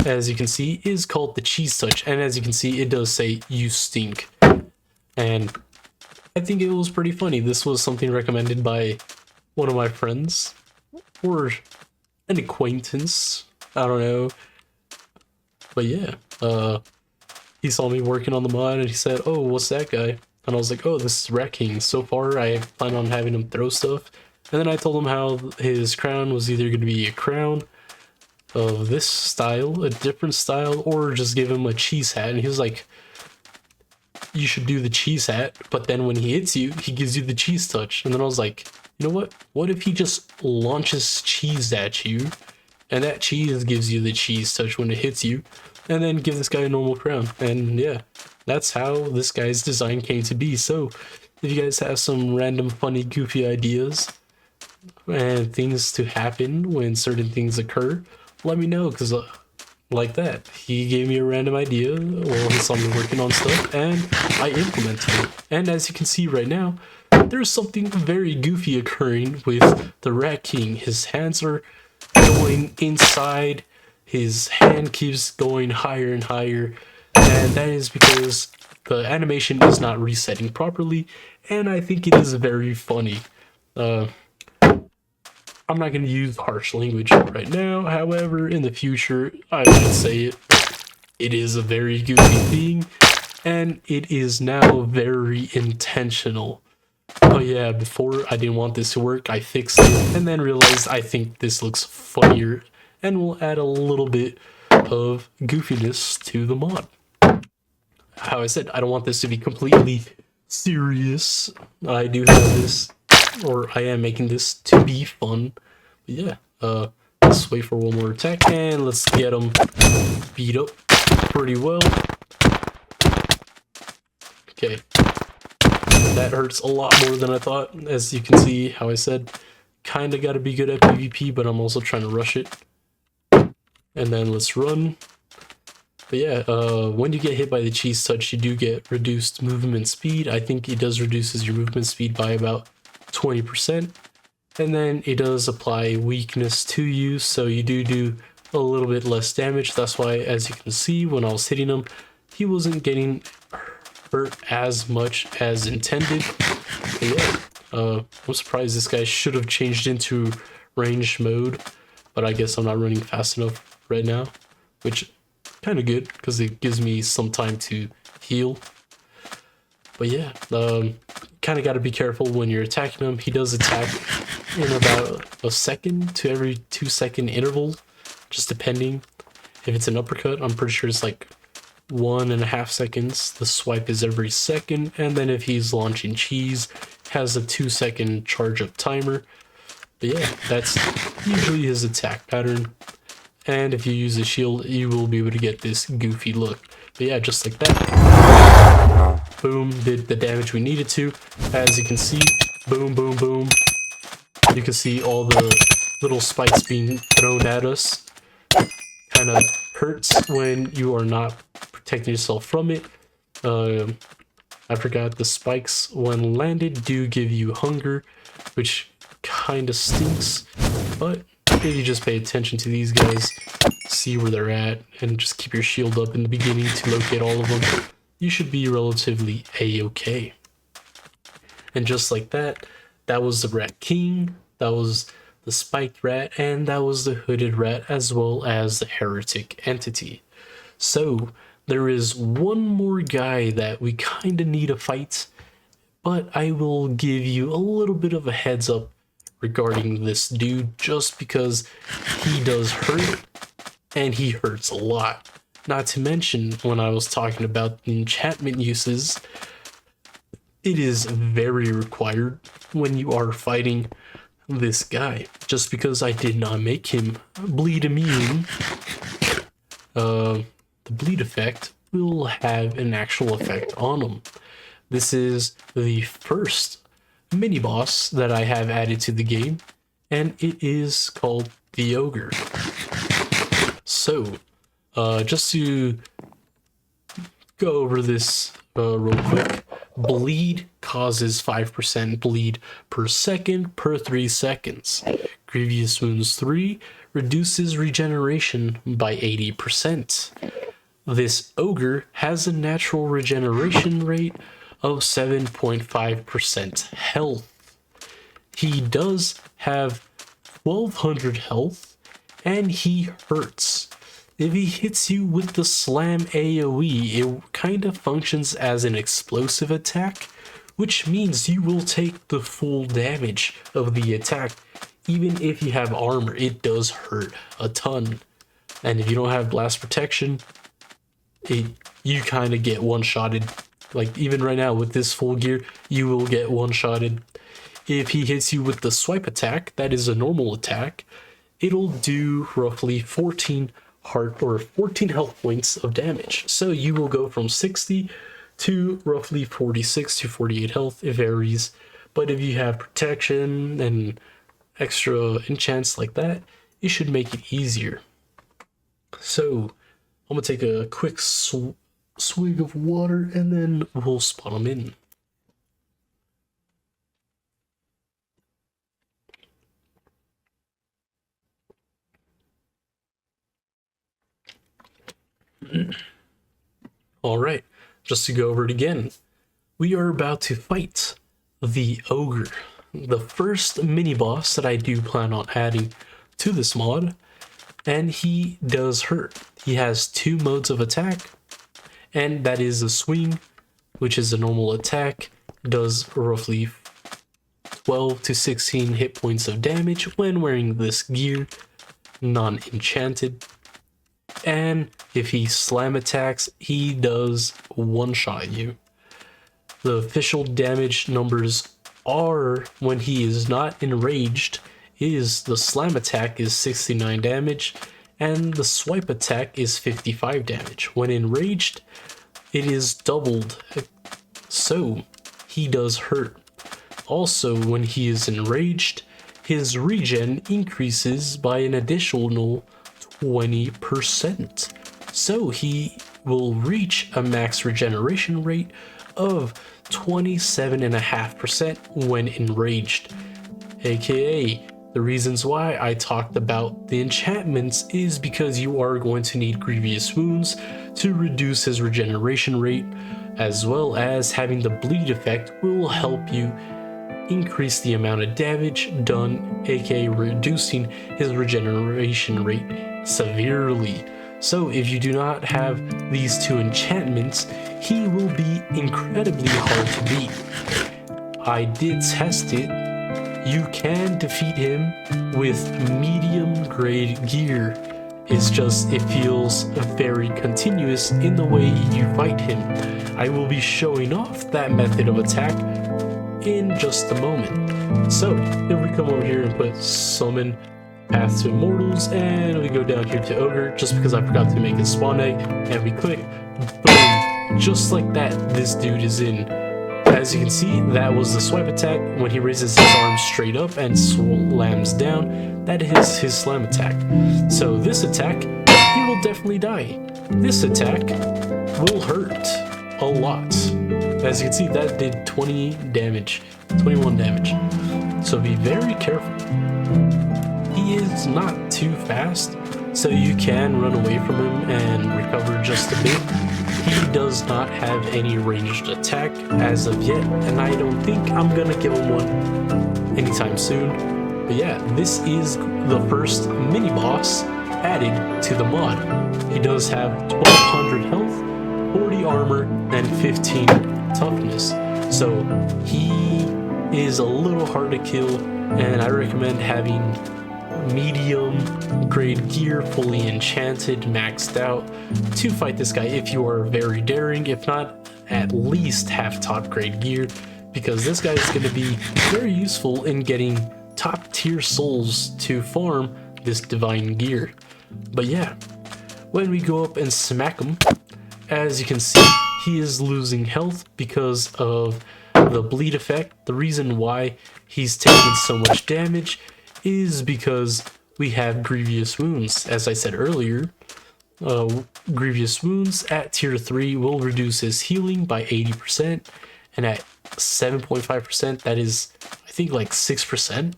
as you can see, is called the cheese touch, and as you can see, it does say "you stink," and I think it was pretty funny. This was something recommended by one of my friends, or an acquaintance, I don't know, but yeah, he saw me working on the mod and he said, "Oh, what's that guy?" And I was like, "Oh, this is Rat King. So far, I plan on having him throw stuff." And then I told him how his crown was either going to be a crown of this style, a different style, or just give him a cheese hat. And he was like, "You should do the cheese hat, but then when he hits you, he gives you the cheese touch." And then I was like, you know what? What if he just launches cheese at you, and that cheese gives you the cheese touch when it hits you, and then give this guy a normal crown? And yeah, that's how this guy's design came to be. So if you guys have some random funny goofy ideas and things to happen when certain things occur, let me know, because like that, he gave me a random idea while he saw me working on stuff and I implemented it. And as you can see right now, there's something very goofy occurring with the Rat King. His hands are going inside, his hand keeps going higher and higher, and that is because the animation is not resetting properly, and I think it is very funny. I'm not going to use harsh language right now, however, in the future, I might say it. It is a very goofy thing, and it is now very intentional. Oh yeah, before I didn't want this to work, I fixed it, and then realized I think this looks funnier, and will add a little bit of goofiness to the mod. How I said, I don't want this to be completely serious. I do have this, or I am making this to be fun. But yeah, let's wait for one more attack, and let's get him beat up pretty well. Okay, that hurts a lot more than I thought. As you can see, how I said, kinda gotta be good at PvP, but I'm also trying to rush it. And then let's run. But yeah, when you get hit by the cheese touch, you do get reduced movement speed. I think it does reduces your movement speed by about 20%. And then it does apply weakness to you, so you do a little bit less damage. That's why, as you can see, when I was hitting him, he wasn't getting hurt as much as intended. But yeah, I'm surprised this guy should have changed into range mode, but I guess I'm not running fast enough right now, which kind of good because it gives me some time to heal. But yeah, kind of got to be careful when you're attacking him. He does attack in about a second to every 2-second interval, just depending. If it's an uppercut, I'm pretty sure it's like 1.5 seconds. The swipe is every second, and then if he's launching cheese, has a 2-second charge up timer. But yeah, that's usually his attack pattern. And if you use a shield, you will be able to get this goofy look. But yeah, just like that. Boom, did the damage we needed to. As you can see, boom, boom, boom. You can see all the little spikes being thrown at us. Kind of hurts when you are not protecting yourself from it. I forgot the spikes when landed do give you hunger, which kind of stinks. But if you just pay attention to these guys, see where they're at, and just keep your shield up in the beginning to locate all of them, you should be relatively a-okay. And just like that, that was the Rat King, that was the spiked rat, and that was the hooded rat, as well as the heretic entity. So there is one more guy that we kind of need to fight, but I will give you a little bit of a heads up regarding this dude, just because he does hurt, and he hurts a lot. Not to mention, when I was talking about the enchantment uses, it is very required when you are fighting this guy. Just because I did not make him bleed immune, the bleed effect will have an actual effect on him. This is the first mini boss that I have added to the game, and it is called the Ogre. So, just to go over this real quick, bleed causes 5% bleed per second per 3 seconds. Grievous Wounds 3 reduces regeneration by 80%. This ogre has a natural regeneration rate of 7.5% health. He does have 1200 health, and he hurts. If he hits you with the slam AoE, it kind of functions as an explosive attack, which means you will take the full damage of the attack. Even if you have armor, it does hurt a ton. And if you don't have blast protection, you kind of get one-shotted. Like, even right now with this full gear, you will get one-shotted. If he hits you with the swipe attack, that is a normal attack, it'll do roughly 14 health points of damage. So you will go from 60 to roughly 46 to 48 health. It varies. But if you have protection and extra enchants like that, it should make it easier. So I'm gonna take a quick swig of water and then we'll spawn them in. Alright, just to go over it again, we are about to fight the ogre, the first mini boss that I do plan on adding to this mod, and he does hurt. He has 2 modes of attack, and that is a swing, which is a normal attack, does roughly 12 to 16 hit points of damage when wearing this gear, non-enchanted. And if he slam attacks, he does one-shot you. The official damage numbers are, when he is not enraged, is the slam attack is 69 damage and the swipe attack is 55 damage. When enraged, it is doubled, so he does hurt. Also, when he is enraged, his regen increases by an additional 20%. So he will reach a max regeneration rate of 27.5% when enraged. AKA, the reasons why I talked about the enchantments is because you are going to need Grievous Wounds to reduce his regeneration rate, as well as having the bleed effect will help you increase the amount of damage done, aka reducing his regeneration rate severely. So if you do not have these 2 enchantments, he will be incredibly hard to beat. I did test it. You can defeat him with medium grade gear. It's just, it feels very continuous in the way you fight him. I will be showing off that method of attack in just a moment. So if we come over here and put summon PathToImmortals, and we go down here to ogre, just because I forgot to make a spawn egg, and we click, boom, just like that, this dude is in. As you can see, that was the swipe attack. When he raises his arm straight up and slams down, that is his slam attack. So this attack, he will definitely die. This attack will hurt a lot. As you can see, that did 21 damage. So be very careful. He is not too fast, so you can run away from him and recover just a bit. He does not have any ranged attack as of yet, and I don't think I'm gonna give him one anytime soon. But yeah, this is the first mini boss added to the mod. He does have 1200 health, 40 armor, and 15 toughness. So he is a little hard to kill, and I recommend having medium grade gear, fully enchanted, maxed out to fight this guy if you are very daring. If not, at least have top grade gear, because this guy is going to be very useful in getting top tier souls to farm this divine gear. But yeah, when we go up and smack him, as you can see, he is losing health because of the bleed effect. The reason why he's taking so much damage is because we have Grievous Wounds. As I said earlier, Grievous Wounds at tier 3 will reduce his healing by 80%, and at 7.5%, that is, I think, like 6%.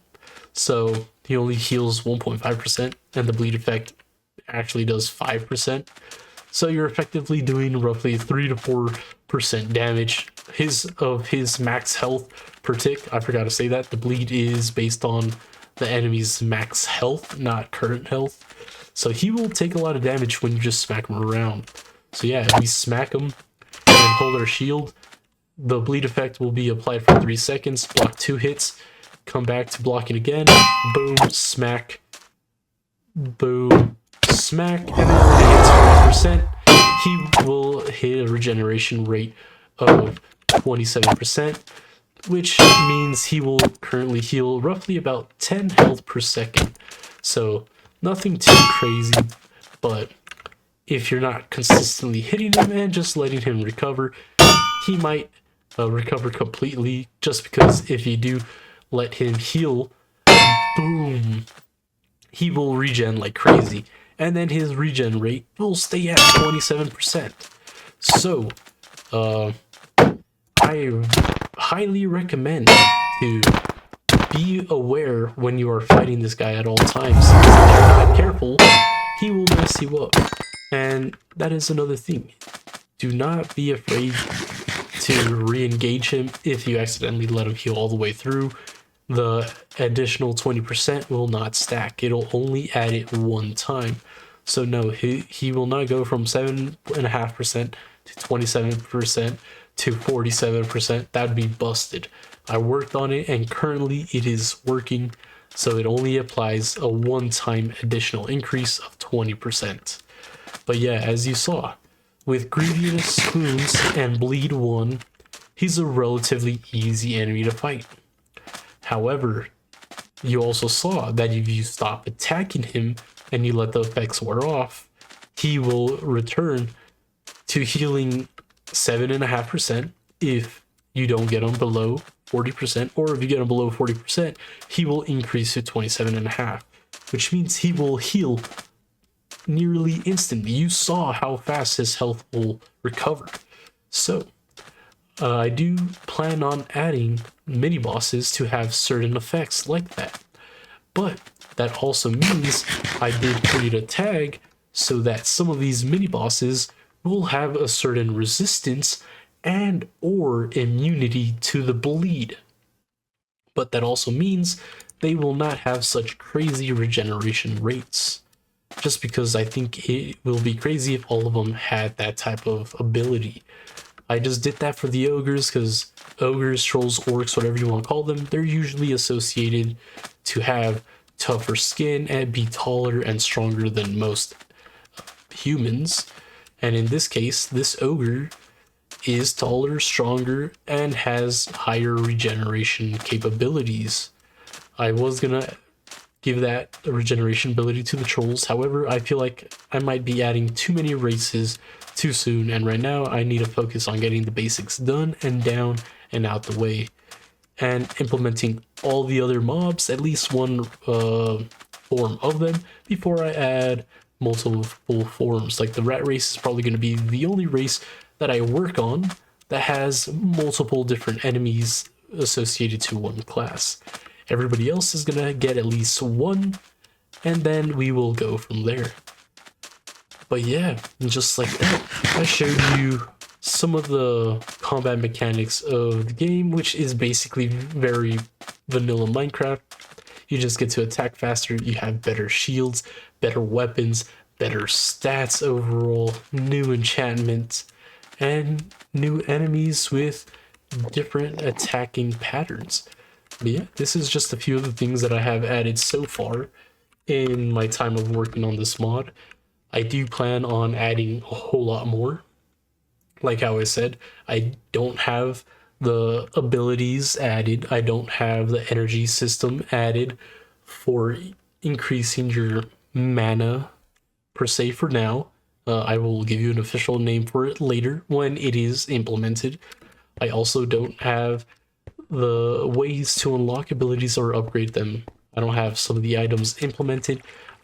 So he only heals 1.5%, and the bleed effect actually does 5%. So you're effectively doing roughly 3 to 4% damage of his max health per tick. I forgot to say that the bleed is based on the enemy's max health, not current health. So he will take a lot of damage when you just smack him around. So yeah, if we smack him and hold our shield, the bleed effect will be applied for 3 seconds, block 2 hits, come back to blocking again, boom, smack, boom, smack, and then when he hits 5%, he will hit a regeneration rate of 27%, which means he will currently heal roughly about 10 health per second. So nothing too crazy, but if you're not consistently hitting him and just letting him recover, he might recover completely, just because if you do let him heal, boom, he will regen like crazy, and then his regen rate will stay at 27%. So I highly recommend to be aware when you are fighting this guy at all times. If you're not careful, he will mess you up. And that is another thing. Do not be afraid to re-engage him if you accidentally let him heal all the way through. The additional 20% will not stack. It'll only add it one time. So no, he will not go from 7.5% to 27% to 47%. That'd be busted. I worked on it and currently it is working. So it only applies a one-time additional increase of 20%. But yeah, as you saw, with Grievous Wounds and Bleed 1, he's a relatively easy enemy to fight. However, you also saw that if you stop attacking him and you let the effects wear off, he will return to healing 7.5% if you don't get him below 40%, or if you get him below 40%, he will increase to 27.5%, which means he will heal nearly instantly. You saw how fast his health will recover. So I do plan on adding mini bosses to have certain effects like that, but that also means I did create a tag so that some of these mini bosses will have a certain resistance and or immunity to the bleed, but that also means they will not have such crazy regeneration rates, just because I think it will be crazy if all of them had that type of ability. I just did that for the ogres because ogres, trolls, orcs, whatever you want to call them, they're usually associated to have tougher skin and be taller and stronger than most humans. And in this case, this ogre is taller, stronger, and has higher regeneration capabilities. I was gonna give that regeneration ability to the trolls. However, I feel like I might be adding too many races too soon, and right now I need to focus on getting the basics done and down and out the way, and implementing all the other mobs, at least one form of them, before I add multiple forms. Like the rat race is probably going to be the only race that I work on that has multiple different enemies associated to one class. Everybody else is gonna get at least one, and then we will go from there. But yeah, just like that, I showed you some of the combat mechanics of the game, which is basically very vanilla Minecraft. You just get to attack faster, you have better shields, better weapons, better stats overall, new enchantments, and new enemies with different attacking patterns. But yeah, this is just a few of the things that I have added so far in my time of working on this mod. I do plan on adding a whole lot more. Like how I said, I don't have the abilities added. I don't have the energy system added for increasing your mana per se for now. I will give you an official name for it later when it is implemented. I also don't have the ways to unlock abilities or upgrade them. I don't have some of the items implemented.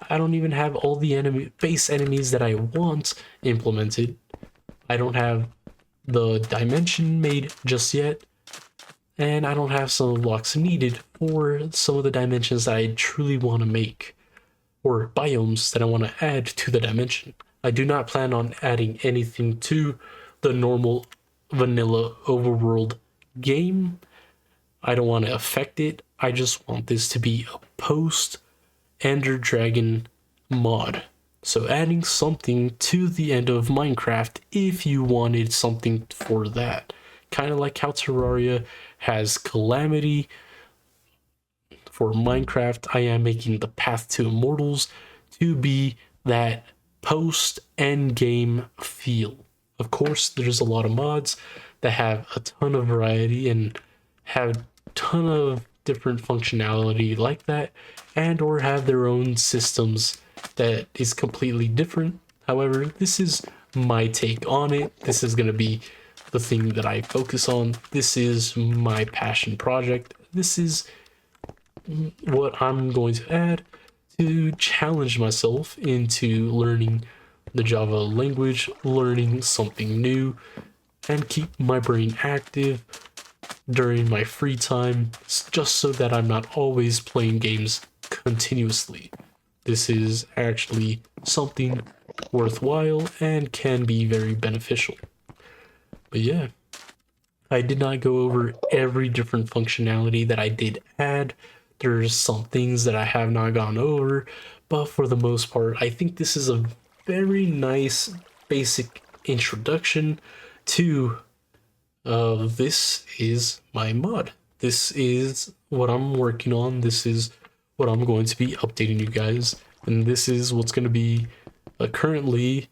I don't even have all the base enemies that I want implemented. I don't have the dimension made just yet. and I don't have some blocks needed for some of the dimensions that I truly want to make, or biomes that I want to add to the dimension. I do not plan on adding anything to the normal vanilla overworld game. I don't want to affect it. I just want this to be a post Ender Dragon mod. So adding something to the end of Minecraft if you wanted something for that. Kind of like how Terraria has Calamity. For Minecraft, I am making the PathToImmortals to be that post-end game feel. Of course, there's a lot of mods that have a ton of variety and have a ton of different functionality like that, and or have their own systems that is completely different. However, this is my take on it. This is going to be the thing that I focus on. This is my passion project. This is what I'm going to add to challenge myself into learning the Java language, learning something new, and keep my brain active during my free time, just so that I'm not always playing games continuously. This is actually something worthwhile and can be very beneficial. But yeah, I did not go over every different functionality that I did add. There's some things that I have not gone over, but for the most part, I think this is a very nice basic introduction to this is my mod. This is what I'm working on. This is what I'm going to be updating you guys, and this is what's going to be currently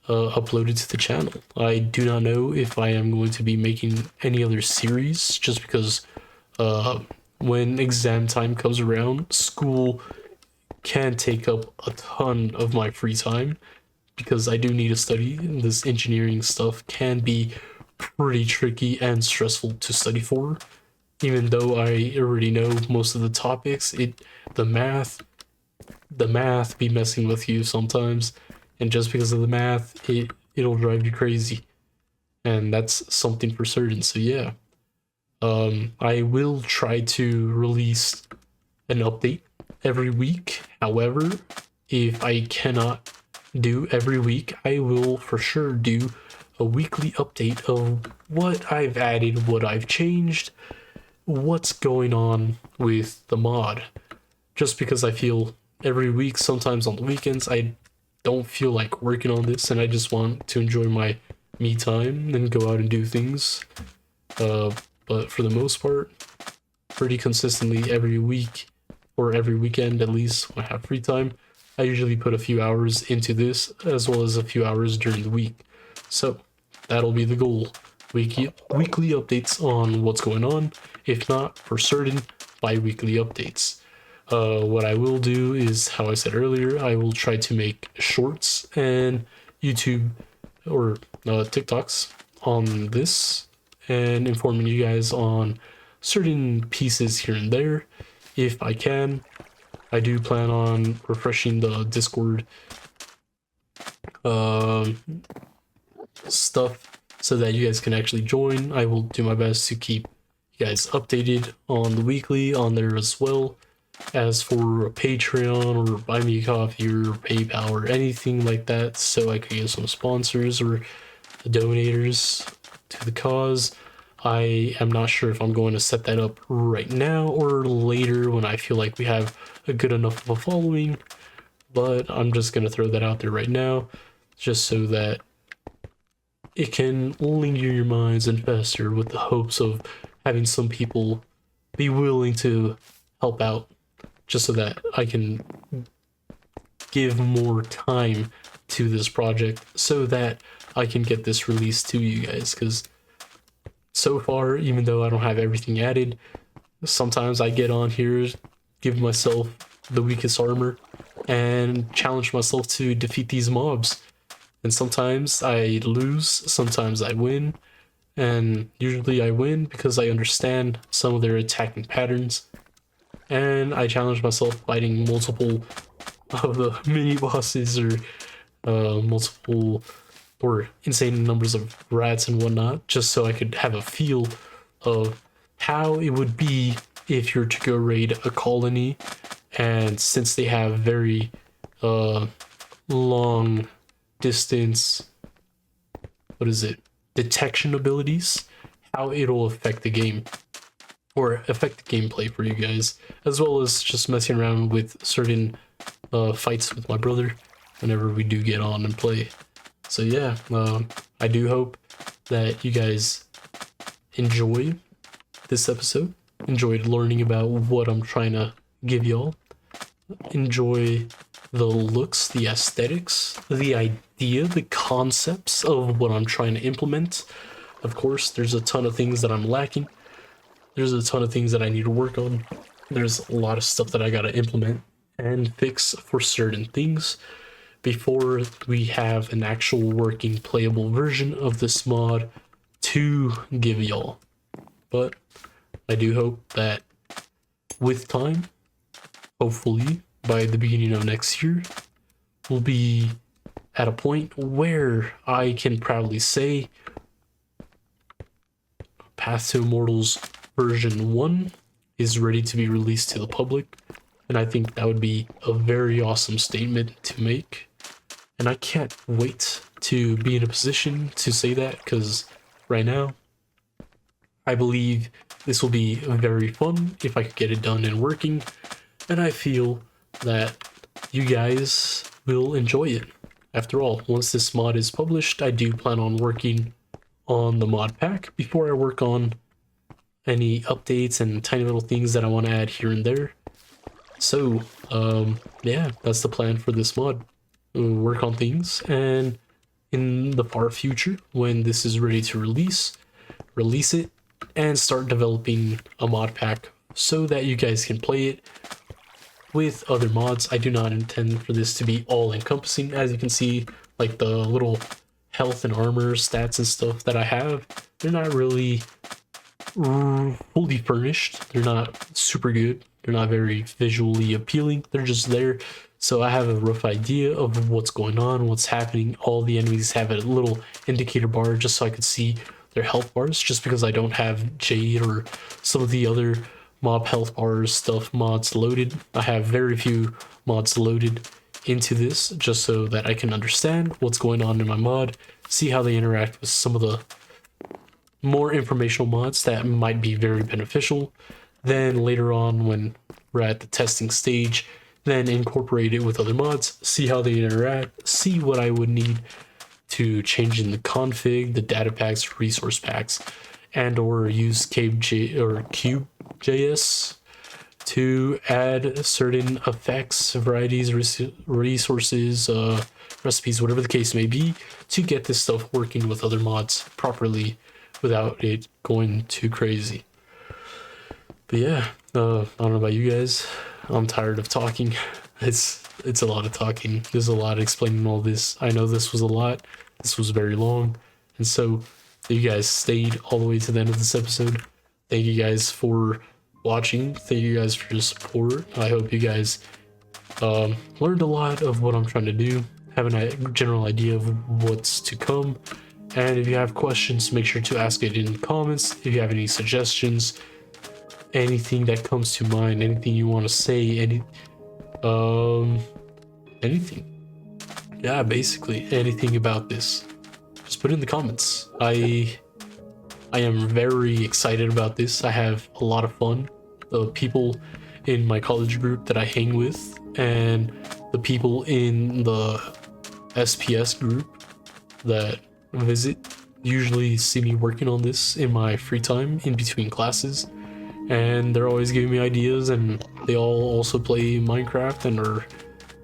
uploaded to the channel. I do not know if I am going to be making any other series, just because when exam time comes around, school can take up a ton of my free time, because I do need to study, and this engineering stuff can be pretty tricky and stressful to study for. Even though I already know most of the topics, the math be messing with you sometimes, and just because of the math, it'll drive you crazy, and that's something for certain. So yeah, I will try to release an update every week. However, if I cannot do every week, I will for sure do a weekly update of what I've added, what I've changed, what's going on with the mod. Just because I feel every week, sometimes on the weekends, I don't feel like working on this, and I just want to enjoy my me time and go out and do things. But for the most part, pretty consistently every week, or every weekend at least, when I have free time, I usually put a few hours into this, as well as a few hours during the week. So that'll be the goal. Weekly updates on what's going on, if not for certain, bi-weekly updates. What I will do is, how I said earlier, I will try to make shorts and YouTube or TikToks on this, and informing you guys on certain pieces here and there if I can. I do plan on refreshing the Discord stuff so that you guys can actually join. I will do my best to keep you guys updated on the weekly on there as well. As for a Patreon or Buy Me a Coffee or PayPal or anything like that, so I could get some sponsors or donators to the cause, I am not sure if I'm going to set that up right now or later when I feel like we have a good enough of a following, but I'm just going to throw that out there right now, just so that it can linger in your minds and fester with the hopes of having some people be willing to help out, just so that I can give more time to this project so that I can get this released to you guys. Because so far, even though I don't have everything added, sometimes I get on here, give myself the weakest armor, and challenge myself to defeat these mobs. And sometimes I lose, sometimes I win, and usually I win because I understand some of their attacking patterns. And I challenge myself fighting multiple of the mini bosses, or multiple or insane numbers of rats and whatnot, just so I could have a feel of how it would be if you're to go raid a colony, and since they have very long distance, detection abilities, how it'll affect the game or affect the gameplay for you guys, as well as just messing around with certain fights with my brother whenever we do get on and play. So yeah, I do hope that you guys enjoy this episode, enjoyed learning about what I'm trying to give y'all, enjoy the looks, the aesthetics, the idea, the concepts of what I'm trying to implement. Of course, there's a ton of things that I'm lacking. There's a ton of things that I need to work on. There's a lot of stuff that I gotta implement and fix for certain things before we have an actual working playable version of this mod to give y'all. But I do hope that with time, hopefully by the beginning of next year, we'll be at a point where I can proudly say PathToImmortals version 1 is ready to be released to the public, and I think that would be a very awesome statement to make. And I can't wait to be in a position to say that, because right now I believe this will be very fun if I could get it done and working, and I feel that you guys will enjoy it. After all, once this mod is published, I do plan on working on the mod pack before I work on any updates and tiny little things that I want to add here and there. So yeah, that's the plan for this mod. We'll work on things, and in the far future, when this is ready to release it and start developing a mod pack so that you guys can play it with other mods. I do not intend for this to be all encompassing. As you can see, like the little health and armor stats and stuff that I have, they're not really fully furnished. They're not super good. They're not very visually appealing. They're just there. So I have a rough idea of what's going on, what's happening. All the enemies have a little indicator bar just so I could see their health bars, just because I don't have Jade or some of the other mob health bars stuff mods loaded. I have very few mods loaded into this just so that I can understand what's going on in my mod, see how they interact with some of the more informational mods that might be very beneficial. Then later on, when we're at the testing stage, then incorporate it with other mods, see how they interact, see what I would need to change in the config, the data packs, resource packs, and or use Cube.js to add certain effects, varieties, resources, recipes, whatever the case may be, to get this stuff working with other mods properly without it going too crazy. But yeah, I don't know about you guys. I'm tired of talking. It's a lot of talking. There's a lot explaining all this. I know this was a lot. This was very long. And so you guys stayed all the way to the end of this episode. Thank you guys for watching. Thank you guys for your support. I hope you guys learned a lot of what I'm trying to do, have a general idea of what's to come. And if you have questions, make sure to ask it in the comments. If you have any suggestions, anything that comes to mind, anything you want to say, anything. Yeah, basically anything about this, just put it in the comments. I am very excited about this. I have a lot of fun. The people in my college group that I hang with and the people in the SPS group that visit usually see me working on this in my free time in between classes, and they're always giving me ideas, and they all also play Minecraft and are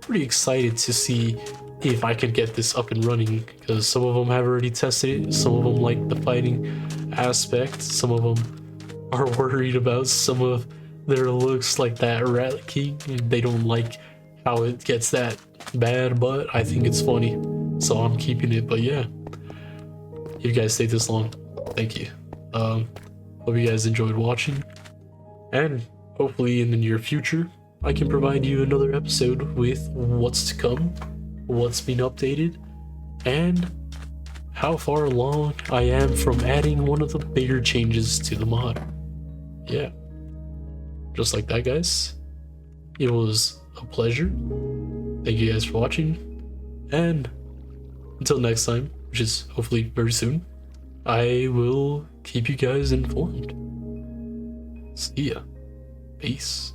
pretty excited to see if I can get this up and running, because some of them have already tested it, some of them like the fighting aspect, some of them are worried about some of their looks like that Rat King, and they don't like how it gets that bad, but I think it's funny, so I'm keeping it. But yeah, if you guys stayed this long, thank you. Hope you guys enjoyed watching, and hopefully in the near future I can provide you another episode with what's to come, what's been updated, and how far along I am from adding one of the bigger changes to the mod. yeah, just like that, guys. It was a pleasure. Thank you guys for watching, and until next time, which is hopefully very soon, I will keep you guys informed. See ya. Peace.